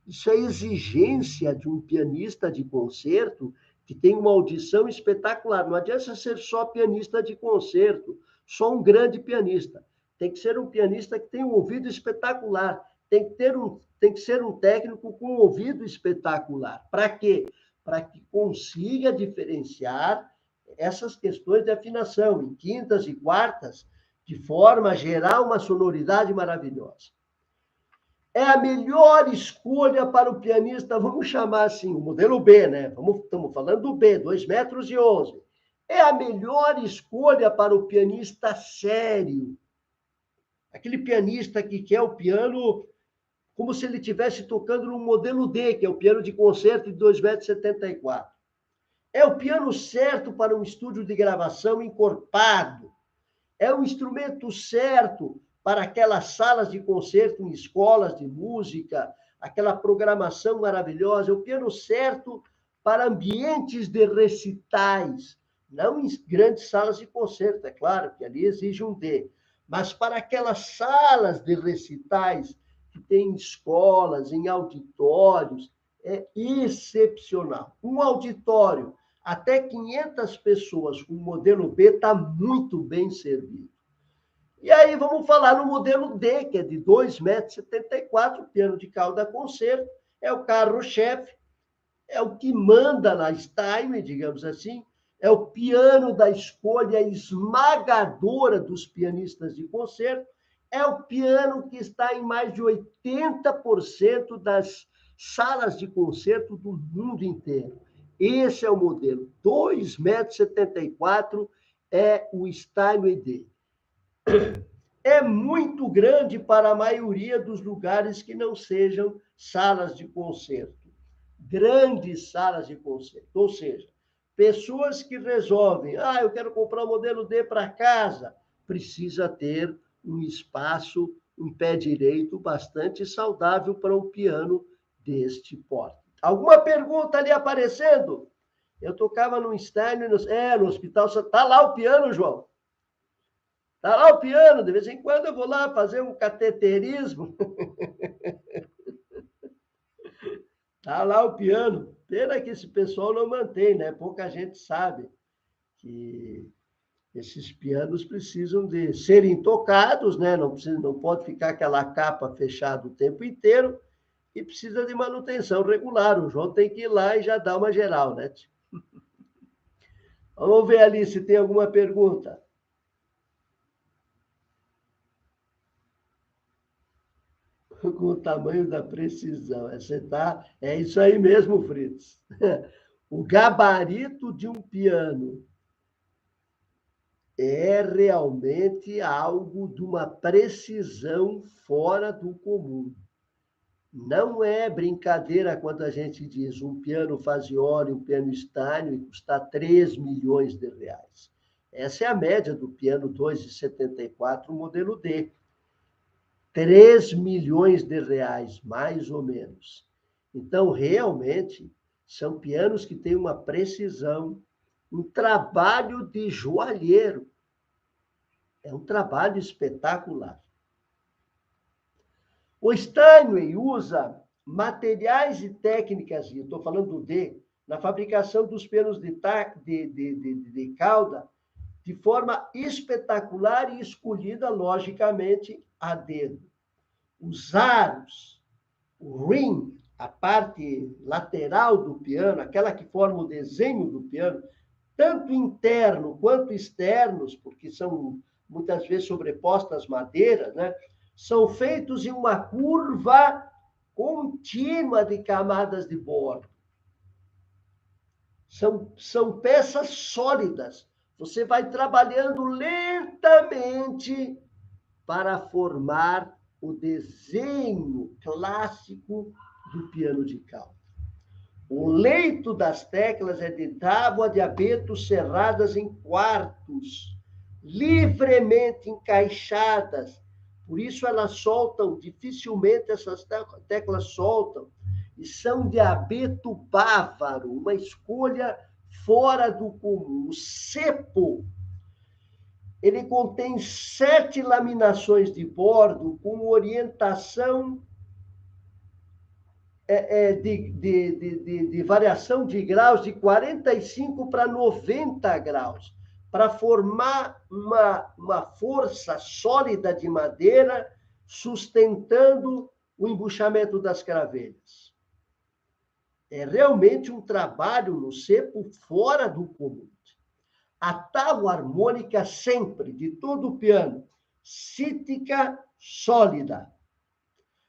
Isso é exigência de um pianista de concerto que tem uma audição espetacular. Não adianta ser só pianista de concerto, só um grande pianista. Tem que ser um pianista que tem um ouvido espetacular. Tem que ser um técnico com um ouvido espetacular. Para quê? Para que consiga diferenciar essas questões de afinação em quintas e quartas, de forma a gerar uma sonoridade maravilhosa. É a melhor escolha para o pianista, vamos chamar assim, o modelo B, né? Estamos falando do B, 2,11 m. É a melhor escolha para o pianista sério. Aquele pianista que quer o piano como se ele estivesse tocando no modelo D, que é o piano de concerto de 2,74 m. É o piano certo para um estúdio de gravação encorpado. É o instrumento certo para aquelas salas de concerto em escolas de música, aquela programação maravilhosa. É o piano certo para ambientes de recitais, não em grandes salas de concerto, é claro, que ali exige um D, mas para aquelas salas de recitais que tem em escolas, em auditórios, é excepcional. Um auditório até 500 pessoas com o modelo B está muito bem servido. E aí vamos falar no modelo D, que é de 2,74 m, piano de cauda concerto, é o carro-chefe, é o que manda na Steinway, digamos assim, é o piano da escolha esmagadora dos pianistas de concerto, é o piano que está em mais de 80% das salas de concerto do mundo inteiro. Esse é o modelo. 2,74 m é o Steinway D. É muito grande para a maioria dos lugares que não sejam salas de concerto. Grandes salas de concerto. Ou seja, pessoas que resolvem, eu quero comprar o modelo D para casa, precisa ter um espaço um pé direito bastante saudável para um piano deste porte. Alguma pergunta ali aparecendo? Eu tocava no Steinway, no hospital. Está lá o piano, João? Está lá o piano. De vez em quando eu vou lá fazer um cateterismo. Está lá o piano. Pena que esse pessoal não mantém, né? Pouca gente sabe que esses pianos precisam de serem tocados, né? Não pode ficar aquela capa fechada o tempo inteiro e precisa de manutenção regular. O João tem que ir lá e já dar uma geral, né? Vamos ver ali se tem alguma pergunta. Com o tamanho da precisão. É isso aí mesmo, Fritz. O gabarito de um piano é realmente algo de uma precisão fora do comum. Não é brincadeira quando a gente diz um piano Fazioli, um piano Steinway custa 3 milhões de reais. Essa é a média do piano 2,74, modelo D. 3 milhões de reais, mais ou menos. Então, realmente, são pianos que têm uma precisão, um trabalho de joalheiro. É um trabalho espetacular. O Steinway usa materiais e técnicas, e eu estou falando na fabricação dos pianos de cauda, de forma espetacular e escolhida, logicamente, a dedo. Os aros, o ring, a parte lateral do piano, aquela que forma o desenho do piano, tanto interno quanto externos, porque são muitas vezes sobrepostas madeiras, né? São feitos em uma curva contínua de camadas de bordo. São peças sólidas. Você vai trabalhando lentamente para formar o desenho clássico do piano de cauda. O leito das teclas é de tábua de abeto cerradas em quartos, livremente encaixadas. Por isso elas soltam, dificilmente essas teclas soltam. E são de abeto bávaro, uma escolha fora do comum. O cepo, ele contém 7 laminações de bordo com orientação de variação de graus de 45 para 90 graus, para formar uma força sólida de madeira sustentando o embuchamento das cravelhas. É realmente um trabalho no cepo fora do comum. A tábua harmônica sempre, de todo o piano, cítica, sólida.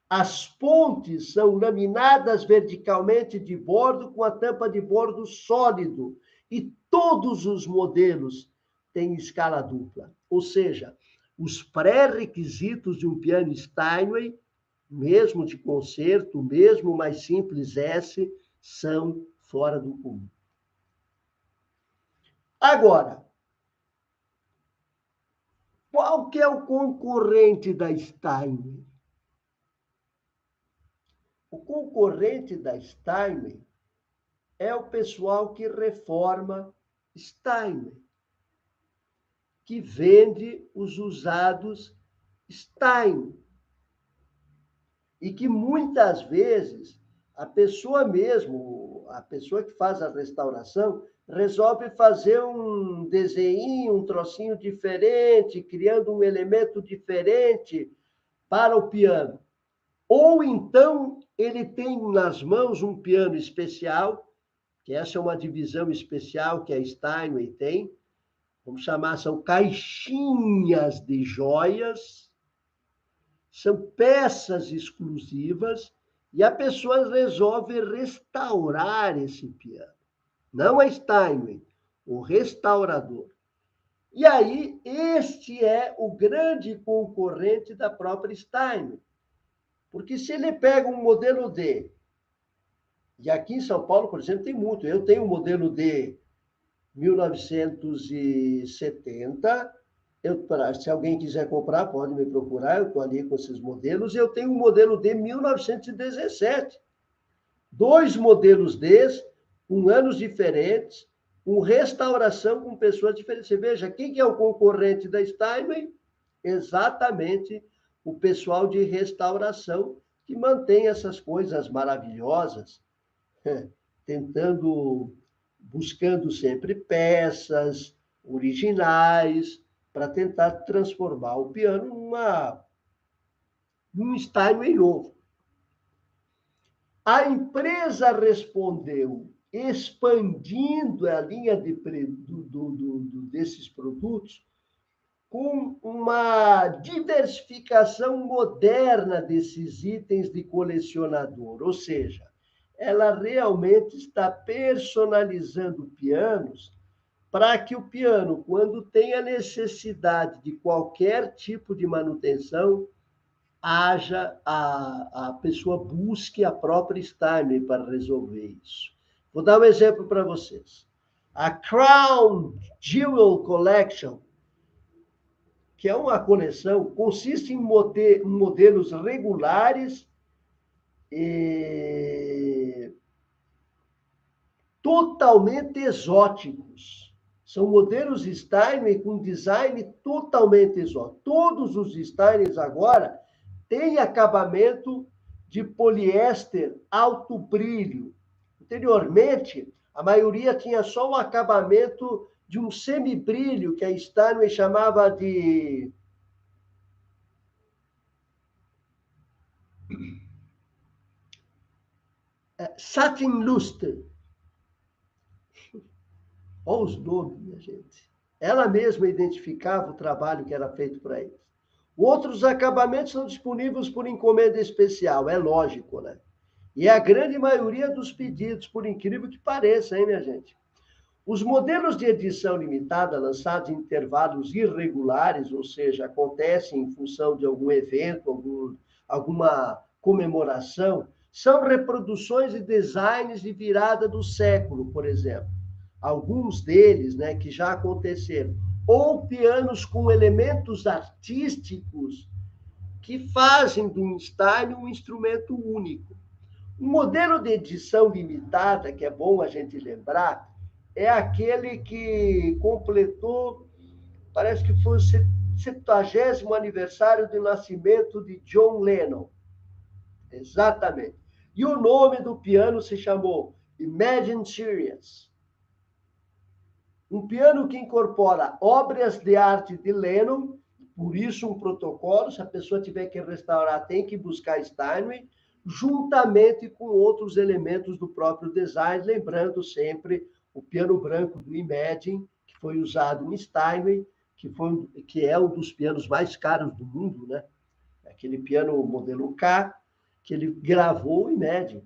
As pontes são laminadas verticalmente de bordo com a tampa de bordo sólido. E todos os modelos têm escala dupla. Ou seja, os pré-requisitos de um piano Steinway, mesmo de concerto, mesmo mais simples S, são fora do comum. Agora, qual que é o concorrente da Steinway? O concorrente da Steinway é o pessoal que reforma Steinway, que vende os usados Steinway. E que muitas vezes a pessoa mesmo, a pessoa que faz a restauração, resolve fazer um desenho, um trocinho diferente, criando um elemento diferente para o piano. Ou então ele tem nas mãos um piano especial, que essa é uma divisão especial que a Steinway tem, vamos chamar, são caixinhas de joias, são peças exclusivas, e a pessoa resolve restaurar esse piano. Não a Steinway, o restaurador. E aí, este é o grande concorrente da própria Steinway. Porque se ele pega um modelo D, e aqui em São Paulo, por exemplo, tem muito. Eu tenho um modelo D 1970, Se alguém quiser comprar, pode me procurar, eu estou ali com esses modelos. Eu tenho um modelo de 1917. 2 modelos desses, com anos diferentes, com restauração com pessoas diferentes. Você veja, quem que é o concorrente da Steinway? Exatamente o pessoal de restauração, que mantém essas coisas maravilhosas, buscando sempre peças originais, para tentar transformar o piano num Steinway novo. A empresa respondeu expandindo a linha desses produtos com uma diversificação moderna desses itens de colecionador, ou seja, ela realmente está personalizando pianos para que o piano, quando tem a necessidade de qualquer tipo de manutenção, a pessoa busque a própria Steinway para resolver isso. Vou dar um exemplo para vocês. A Crown Jewel Collection, que é uma coleção, consiste em modelos regulares e totalmente exóticos. São modelos Steinway com design totalmente exótico. Todos os Steinways agora têm acabamento de poliéster alto brilho. Anteriormente, a maioria tinha só o acabamento de um semibrilho, que a Steinway chamava de satin lustre. Olha os nomes, minha gente. Ela mesma identificava o trabalho que era feito para eles. Outros acabamentos são disponíveis por encomenda especial, é lógico, né? E a grande maioria dos pedidos, por incrível que pareça, hein, minha gente? Os modelos de edição limitada, lançados em intervalos irregulares, ou seja, acontecem em função de algum evento, alguma comemoração, são reproduções e designs de virada do século, por exemplo. Alguns deles, né, que já aconteceram. Ou pianos com elementos artísticos que fazem do Steinway um instrumento único. O modelo de edição limitada, que é bom a gente lembrar, é aquele que completou, parece que foi o 70º aniversário do nascimento de John Lennon. Exatamente. E o nome do piano se chamou Imagine Series. Um piano que incorpora obras de arte de Lennon, por isso um protocolo, se a pessoa tiver que restaurar, tem que buscar Steinway, juntamente com outros elementos do próprio design, lembrando sempre o piano branco do Imagine, que foi usado em Steinway, que é um dos pianos mais caros do mundo, né? Aquele piano modelo K, que ele gravou o Imagine.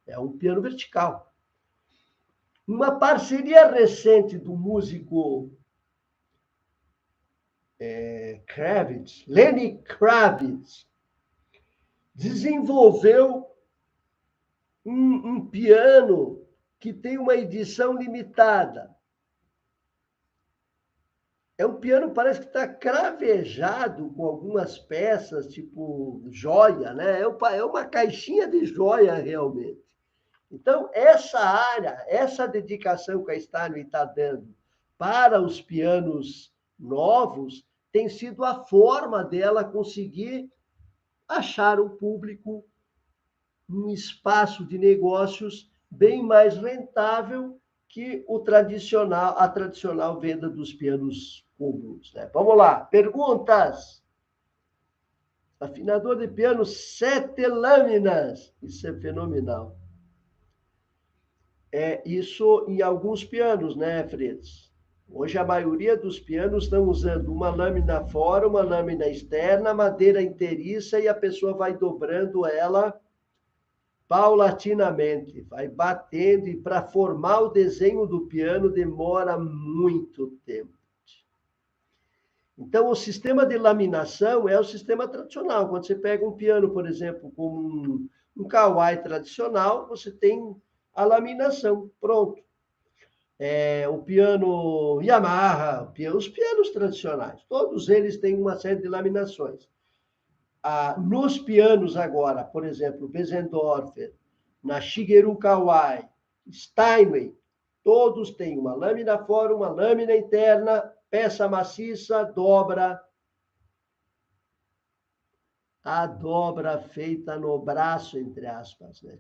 É um piano vertical. Uma parceria recente do músico Lenny Kravitz, desenvolveu um piano que tem uma edição limitada. É um piano, parece que está cravejado com algumas peças, tipo joia, né? É uma caixinha de joia, realmente. Então, essa área, essa dedicação que a Steinway está dando para os pianos novos, tem sido a forma dela conseguir achar um público, um espaço de negócios bem mais rentável que a tradicional venda dos pianos comuns, né? Vamos lá, perguntas. Afinador de piano, 7 lâminas. Isso é fenomenal. Isso em alguns pianos, né, Fritz? Hoje a maioria dos pianos estão usando uma lâmina fora, uma lâmina externa, madeira inteiriça, e a pessoa vai dobrando ela paulatinamente, vai batendo, e para formar o desenho do piano demora muito tempo. Então, o sistema de laminação é o sistema tradicional. Quando você pega um piano, por exemplo, como um Kawai tradicional, você tem a laminação, pronto. o piano Yamaha, os pianos tradicionais, todos eles têm uma série de laminações. Nos pianos agora, por exemplo, Bösendorfer, na Shigeru Kawai, Steinway, todos têm uma lâmina fora, uma lâmina interna, peça maciça, dobra. A dobra feita no braço, entre aspas, né?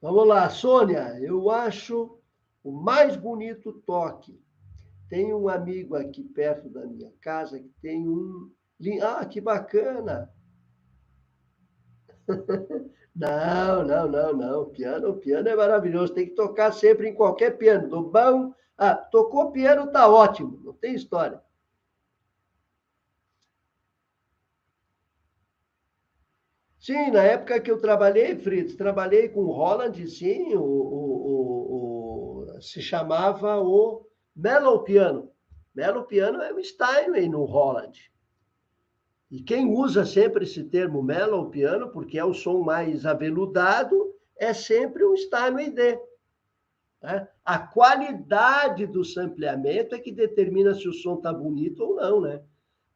Vamos lá, Sônia, eu acho o mais bonito toque. Tem um amigo aqui perto da minha casa que tem um... Ah, que bacana! Não, não, não, não. Piano é maravilhoso. Tem que tocar sempre em qualquer piano. Do bom... tocou piano, tá ótimo. Não tem história. Sim, na época que eu trabalhei, Fritz, trabalhei com o Roland, sim, se chamava o Mellow Piano. Mellow Piano é o Steinway no Roland. E quem usa sempre esse termo Mellow Piano, porque é o som mais aveludado, é sempre um Steinway D. Né? A qualidade do sampleamento é que determina se o som está bonito ou não, né?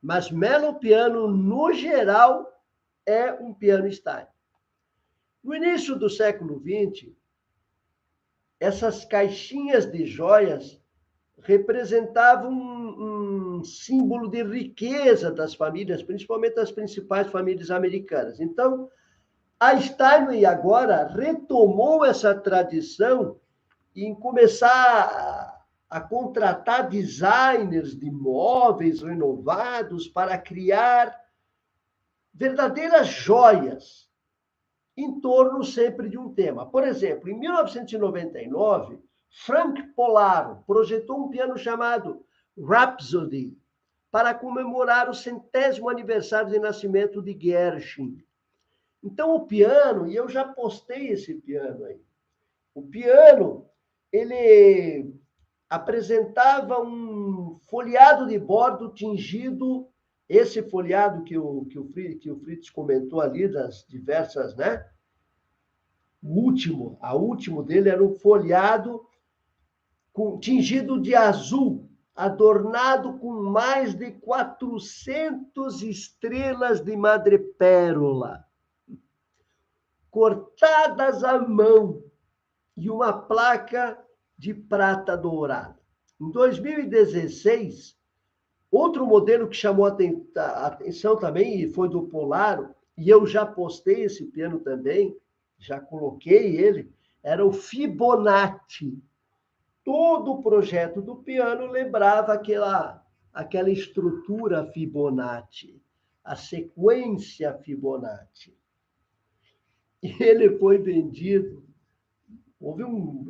Mas Mellow Piano, no geral, é um piano Steinway. No início do século XX, essas caixinhas de joias representavam um símbolo de riqueza das famílias, principalmente das principais famílias americanas. Então, a Steinway agora retomou essa tradição em começar a contratar designers de móveis renovados para criar verdadeiras joias em torno sempre de um tema. Por exemplo, em 1999, Frank Pollaro projetou um piano chamado Rhapsody para comemorar o 100º aniversário de nascimento de Gershwin. Então, o piano, e eu já postei esse piano aí, o piano, ele apresentava um folheado de bordo tingido, esse folheado que o Fritz comentou ali, das diversas, né? A último dele era um folheado tingido de azul, adornado com mais de 400 estrelas de madrepérola, cortadas à mão, e uma placa de prata dourada. Em 2016, outro modelo que chamou a atenção também, e foi do Polaro, e eu já postei esse piano também, já coloquei ele, era o Fibonacci. Todo o projeto do piano lembrava aquela estrutura Fibonacci, a sequência Fibonacci. E ele foi vendido. Houve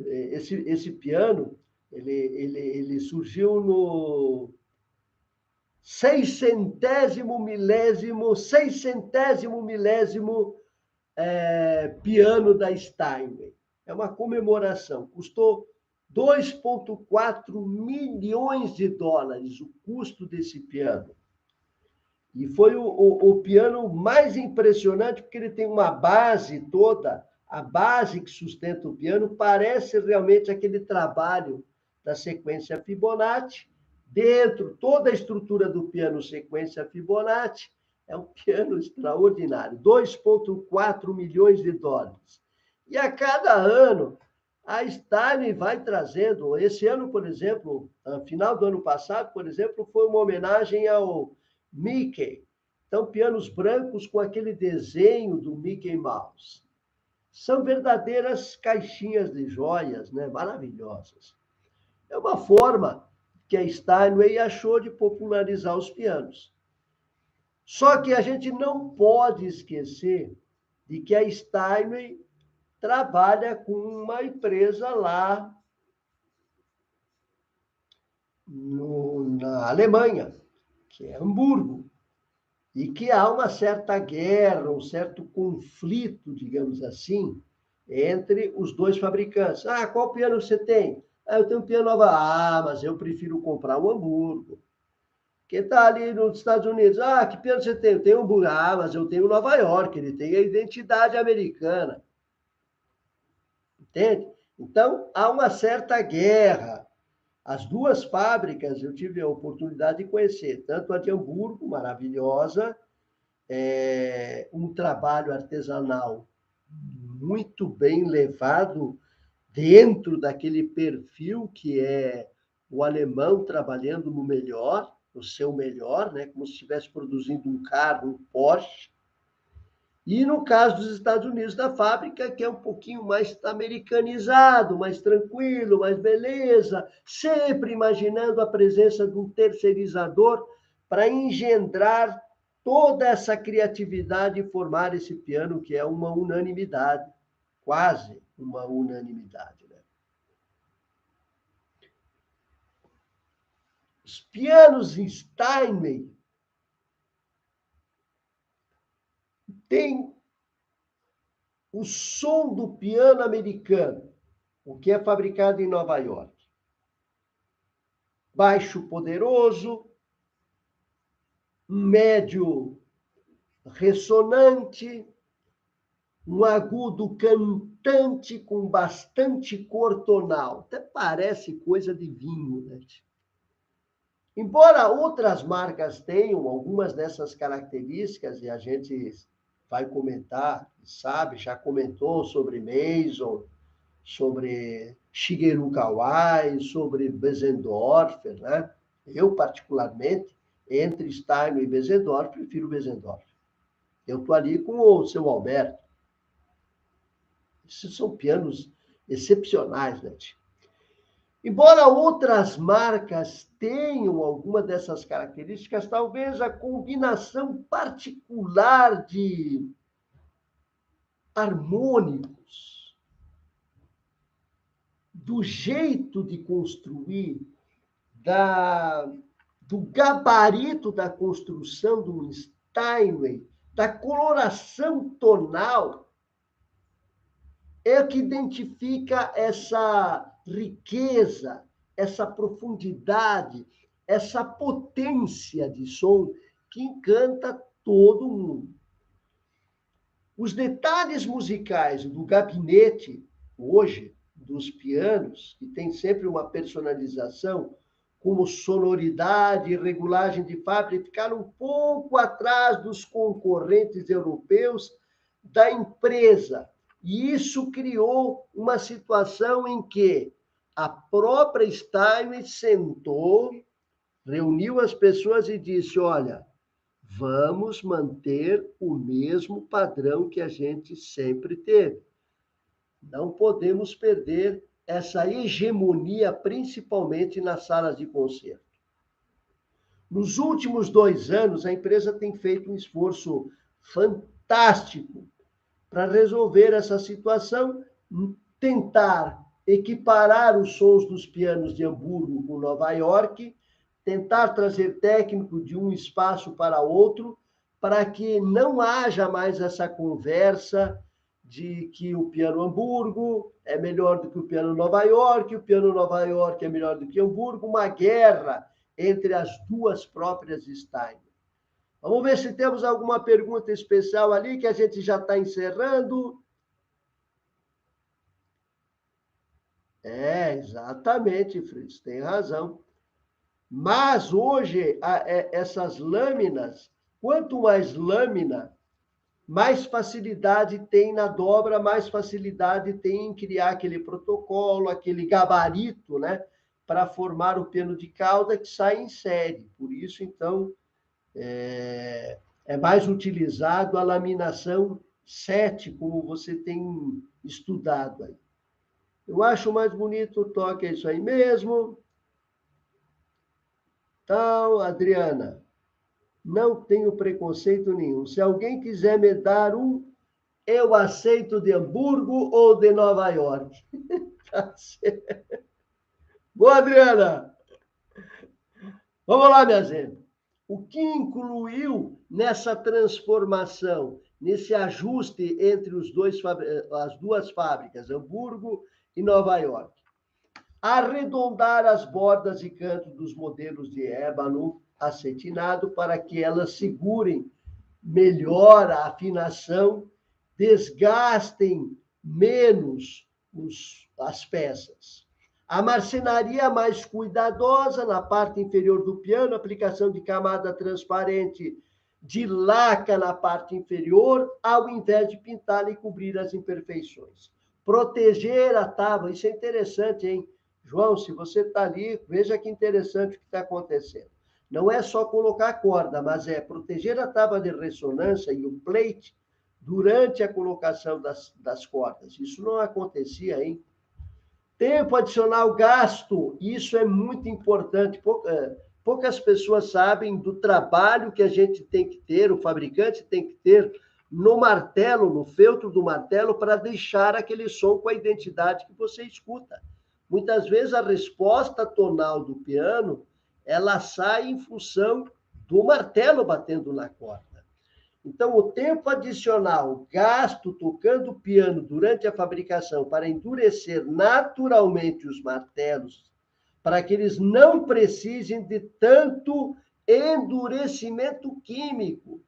esse piano, ele surgiu no 600º milésimo piano da Steinway. É uma comemoração. Custou 2,4 milhões de dólares o custo desse piano. E foi o piano mais impressionante, porque ele tem uma base toda, a base que sustenta o piano parece realmente aquele trabalho da sequência Fibonacci. Dentro, toda a estrutura do piano sequência Fibonacci é um piano extraordinário, 2,4 milhões de dólares. E a cada ano, a Steinway vai trazendo, esse ano, por exemplo, no final do ano passado, por exemplo, foi uma homenagem ao Mickey. Então, pianos brancos com aquele desenho do Mickey Mouse. São verdadeiras caixinhas de joias, né? Maravilhosas. É uma forma que a Steinway achou de popularizar os pianos. Só que a gente não pode esquecer de que a Steinway trabalha com uma empresa lá na Alemanha, que é Hamburgo, e que há uma certa guerra, um certo conflito, digamos assim, entre os dois fabricantes. Qual piano você tem? Eu tenho um piano Nova. Mas eu prefiro comprar um Hamburgo. Quem está ali nos Estados Unidos? Que piano você tem? Eu tenho um Hamburgo. Mas eu tenho Nova York, ele tem a identidade americana. Entende? Então, há uma certa guerra. As duas fábricas eu tive a oportunidade de conhecer, tanto a de Hamburgo, maravilhosa, um trabalho artesanal muito bem levado dentro daquele perfil que é o alemão trabalhando no melhor, no seu melhor, né? Como se estivesse produzindo um carro, um Porsche. E no caso dos Estados Unidos, da fábrica, que é um pouquinho mais americanizado, mais tranquilo, mais beleza, sempre imaginando a presença de um terceirizador para engendrar toda essa criatividade e formar esse piano que é uma unanimidade, quase uma unanimidade. Né? Os pianos em Steinway têm o som do piano americano, o que é fabricado em Nova York. Baixo poderoso, um médio ressonante, um agudo cantante com bastante cor tonal. Até parece coisa de vinho, né? Embora outras marcas tenham algumas dessas características, e a gente vai comentar, sabe, já comentou sobre Mason, sobre Shigeru Kawai, sobre Bösendorfer, né? Eu, particularmente, entre Steinway e Bösendorfer, prefiro Bösendorfer. Eu estou ali com o seu Alberto. Esses são pianos excepcionais, né? Embora outras marcas tenham alguma dessas características, talvez a combinação particular de harmônicos, do jeito de construir, do gabarito da construção do Steinway, da coloração tonal, é o que identifica essa riqueza, essa profundidade, essa potência de som que encanta todo mundo. Os detalhes musicais do gabinete, hoje, dos pianos, que tem sempre uma personalização, como sonoridade e regulagem de fábrica, ficaram um pouco atrás dos concorrentes europeus da empresa. E isso criou uma situação em que a própria Steinway sentou, reuniu as pessoas e disse: olha, vamos manter o mesmo padrão que a gente sempre teve. Não podemos perder essa hegemonia, principalmente nas salas de concerto. Nos últimos 2 anos, a empresa tem feito um esforço fantástico para resolver essa situação, tentar equiparar os sons dos pianos de Hamburgo com Nova York, tentar trazer técnico de um espaço para outro, para que não haja mais essa conversa de que o piano Hamburgo é melhor do que o piano Nova York, o piano Nova York é melhor do que Hamburgo, uma guerra entre as duas próprias Stein. Vamos ver se temos alguma pergunta especial ali, que a gente já está encerrando. Exatamente, Fritz, tem razão. Mas hoje, essas lâminas, quanto mais lâmina, mais facilidade tem na dobra, mais facilidade tem em criar aquele protocolo, aquele gabarito, né, para formar o piano de cauda que sai em série. Por isso, então, é mais utilizado a laminação 7, como você tem estudado aí. Eu acho mais bonito o toque, é isso aí mesmo. Então, Adriana, não tenho preconceito nenhum. Se alguém quiser me dar eu aceito de Hamburgo ou de Nova York. Tá certo. Boa, Adriana. Vamos lá, minha gente. O que incluiu nessa transformação, nesse ajuste entre as duas fábricas, Hamburgo e Nova York? Arredondar as bordas e cantos dos modelos de ébano acetinado para que elas segurem melhor a afinação, desgastem menos as peças. A marcenaria mais cuidadosa na parte inferior do piano, aplicação de camada transparente de laca na parte inferior, ao invés de pintar e cobrir as imperfeições. Proteger a tábua, isso é interessante, hein? João, se você está ali, veja que interessante o que está acontecendo. Não é só colocar corda, mas é proteger a tábua de ressonância e o plate durante a colocação das cordas. Isso não acontecia, hein? Tempo adicional gasto, isso é muito importante. Poucas pessoas sabem do trabalho que a gente tem que ter, o fabricante tem que ter no martelo, no feltro do martelo, para deixar aquele som com a identidade que você escuta. Muitas vezes a resposta tonal do piano, ela sai em função do martelo batendo na corda. Então, o tempo adicional gasto tocando piano durante a fabricação para endurecer naturalmente os martelos, para que eles não precisem de tanto endurecimento químico.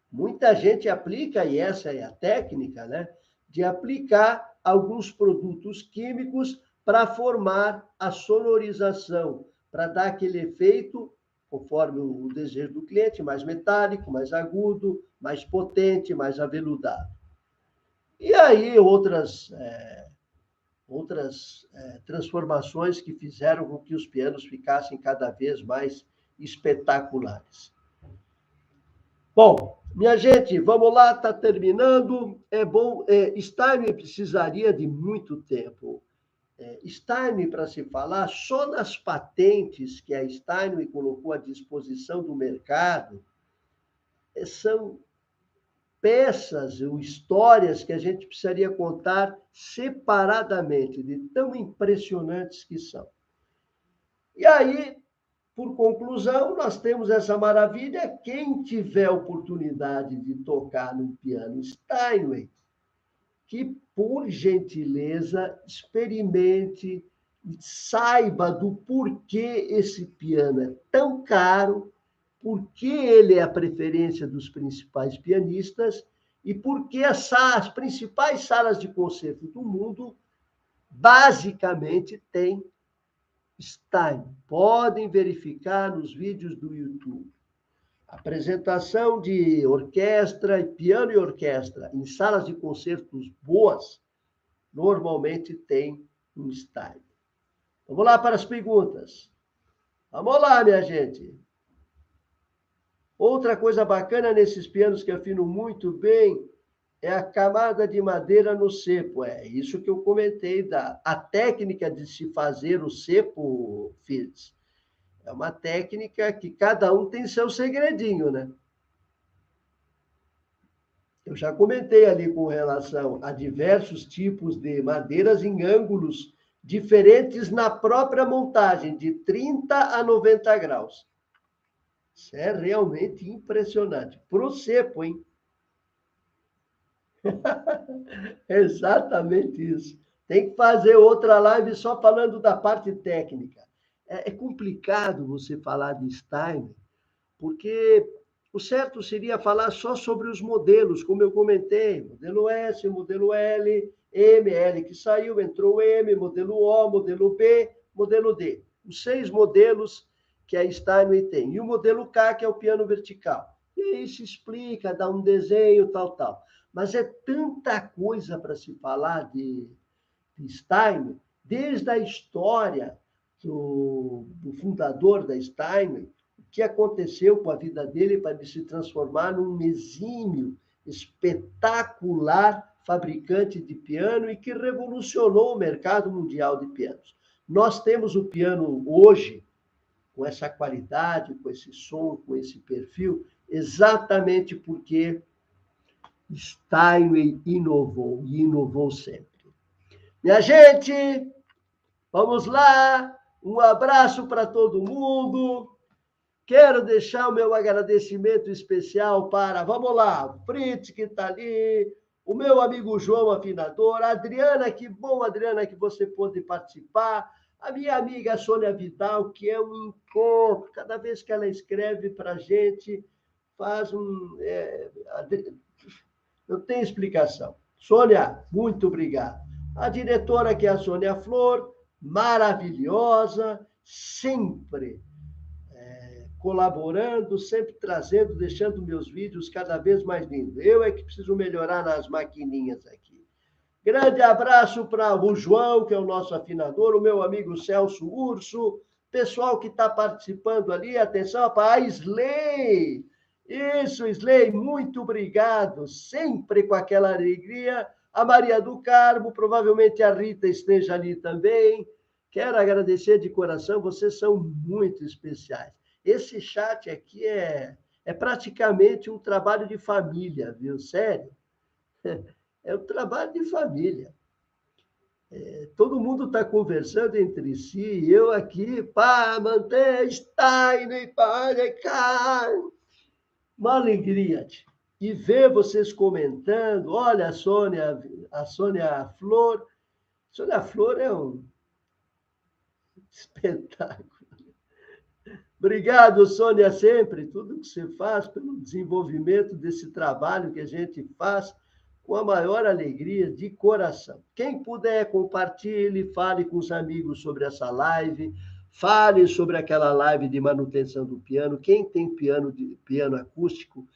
Muita gente aplica, e essa é a técnica, né, de aplicar alguns produtos químicos para formar a sonorização, para dar aquele efeito conforme o desejo do cliente, mais metálico, mais agudo, mais potente, mais aveludado. E aí outras transformações que fizeram com que os pianos ficassem cada vez mais espetaculares. Bom, minha gente, vamos lá, está terminando. É bom, Steinway precisaria de muito tempo. Steinway, para se falar, só nas patentes que a Steinway colocou à disposição do mercado, são peças ou histórias que a gente precisaria contar separadamente, de tão impressionantes que são. E aí, por conclusão, nós temos essa maravilha. Quem tiver oportunidade de tocar no piano Steinway, que, por gentileza, experimente, saiba do porquê esse piano é tão caro, por que ele é a preferência dos principais pianistas e por que as principais salas de concerto do mundo basicamente têm Steinway. Podem verificar nos vídeos do YouTube. Apresentação de orquestra, piano e orquestra em salas de concertos boas, normalmente tem um Steinway. Vamos lá para as perguntas. Vamos lá, minha gente. Outra coisa bacana nesses pianos que afinam muito bem é a camada de madeira no cepo. É isso que eu comentei, a técnica de se fazer o cepo, Fides. É uma técnica que cada um tem seu segredinho, né? Eu já comentei ali com relação a diversos tipos de madeiras em ângulos diferentes na própria montagem, de 30 a 90 graus. Isso é realmente impressionante. Pro cepo, hein? Exatamente isso. Tem que fazer outra live só falando da parte técnica. É complicado você falar de Steinway, porque o certo seria falar só sobre os modelos, como eu comentei, modelo S, modelo L, M, L que saiu, entrou M, modelo O, modelo B, modelo D. Os 6 modelos que a Steinway tem. E o modelo K, que é o piano vertical. E aí se explica, dá um desenho, tal. Mas é tanta coisa para se falar de Steinway, desde a história do fundador da Steinway, o que aconteceu com a vida dele para ele se transformar num exímio, espetacular fabricante de piano e que revolucionou o mercado mundial de pianos. Nós temos o piano hoje, com essa qualidade, com esse som, com esse perfil, exatamente porque Steinway inovou, e inovou sempre. Minha gente, vamos lá, um abraço para todo mundo. Quero deixar o meu agradecimento especial para, vamos lá, o Fritz, que está ali, o meu amigo João Afinador, a Adriana, que bom, Adriana, que você pôde participar, a minha amiga Sônia Vidal, que é um encontro, cada vez que ela escreve para a gente, faz não tem explicação. Sônia, muito obrigado. A diretora, que é a Sônia Flor, maravilhosa, sempre colaborando, sempre trazendo, deixando meus vídeos cada vez mais lindos. Eu é que preciso melhorar nas maquininhas aqui. Grande abraço para o João, que é o nosso afinador, o meu amigo Celso Urso, pessoal que está participando ali, atenção para a Slay. Isso, Slay, muito obrigado, sempre com aquela alegria. A Maria do Carmo, provavelmente a Rita esteja ali também. Quero agradecer de coração, vocês são muito especiais. Esse chat aqui é praticamente um trabalho de família, viu? Sério. É um trabalho de família. Todo mundo está conversando entre si, e eu aqui, pá, manter, Stein, pá, cá. Uma alegria. E ver vocês comentando, olha a Sônia Flor. A Sônia Flor é um espetáculo. Obrigado, Sônia, sempre, tudo que você faz pelo desenvolvimento desse trabalho que a gente faz com a maior alegria, de coração. Quem puder, compartilhe, fale com os amigos sobre essa live, fale sobre aquela live de manutenção do piano. Quem tem piano acústico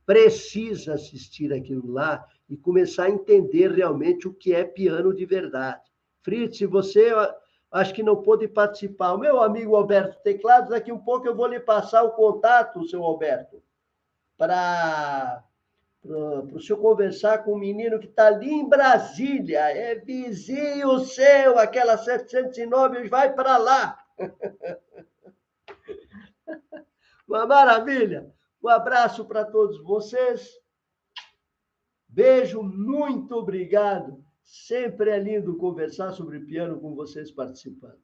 precisa assistir aquilo lá e começar a entender realmente o que é piano de verdade. Fritz, você acho que não pôde participar. O meu amigo Alberto Teclados, daqui um pouco eu vou lhe passar o contato, seu Alberto, para o senhor conversar com um menino que está ali em Brasília, é vizinho seu, aquela 709, vai para lá. Uma maravilha. Um abraço para todos vocês. Beijo, muito obrigado. Sempre é lindo conversar sobre piano com vocês participando.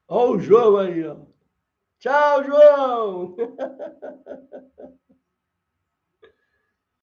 Olha o João aí, ó. Tchau, João!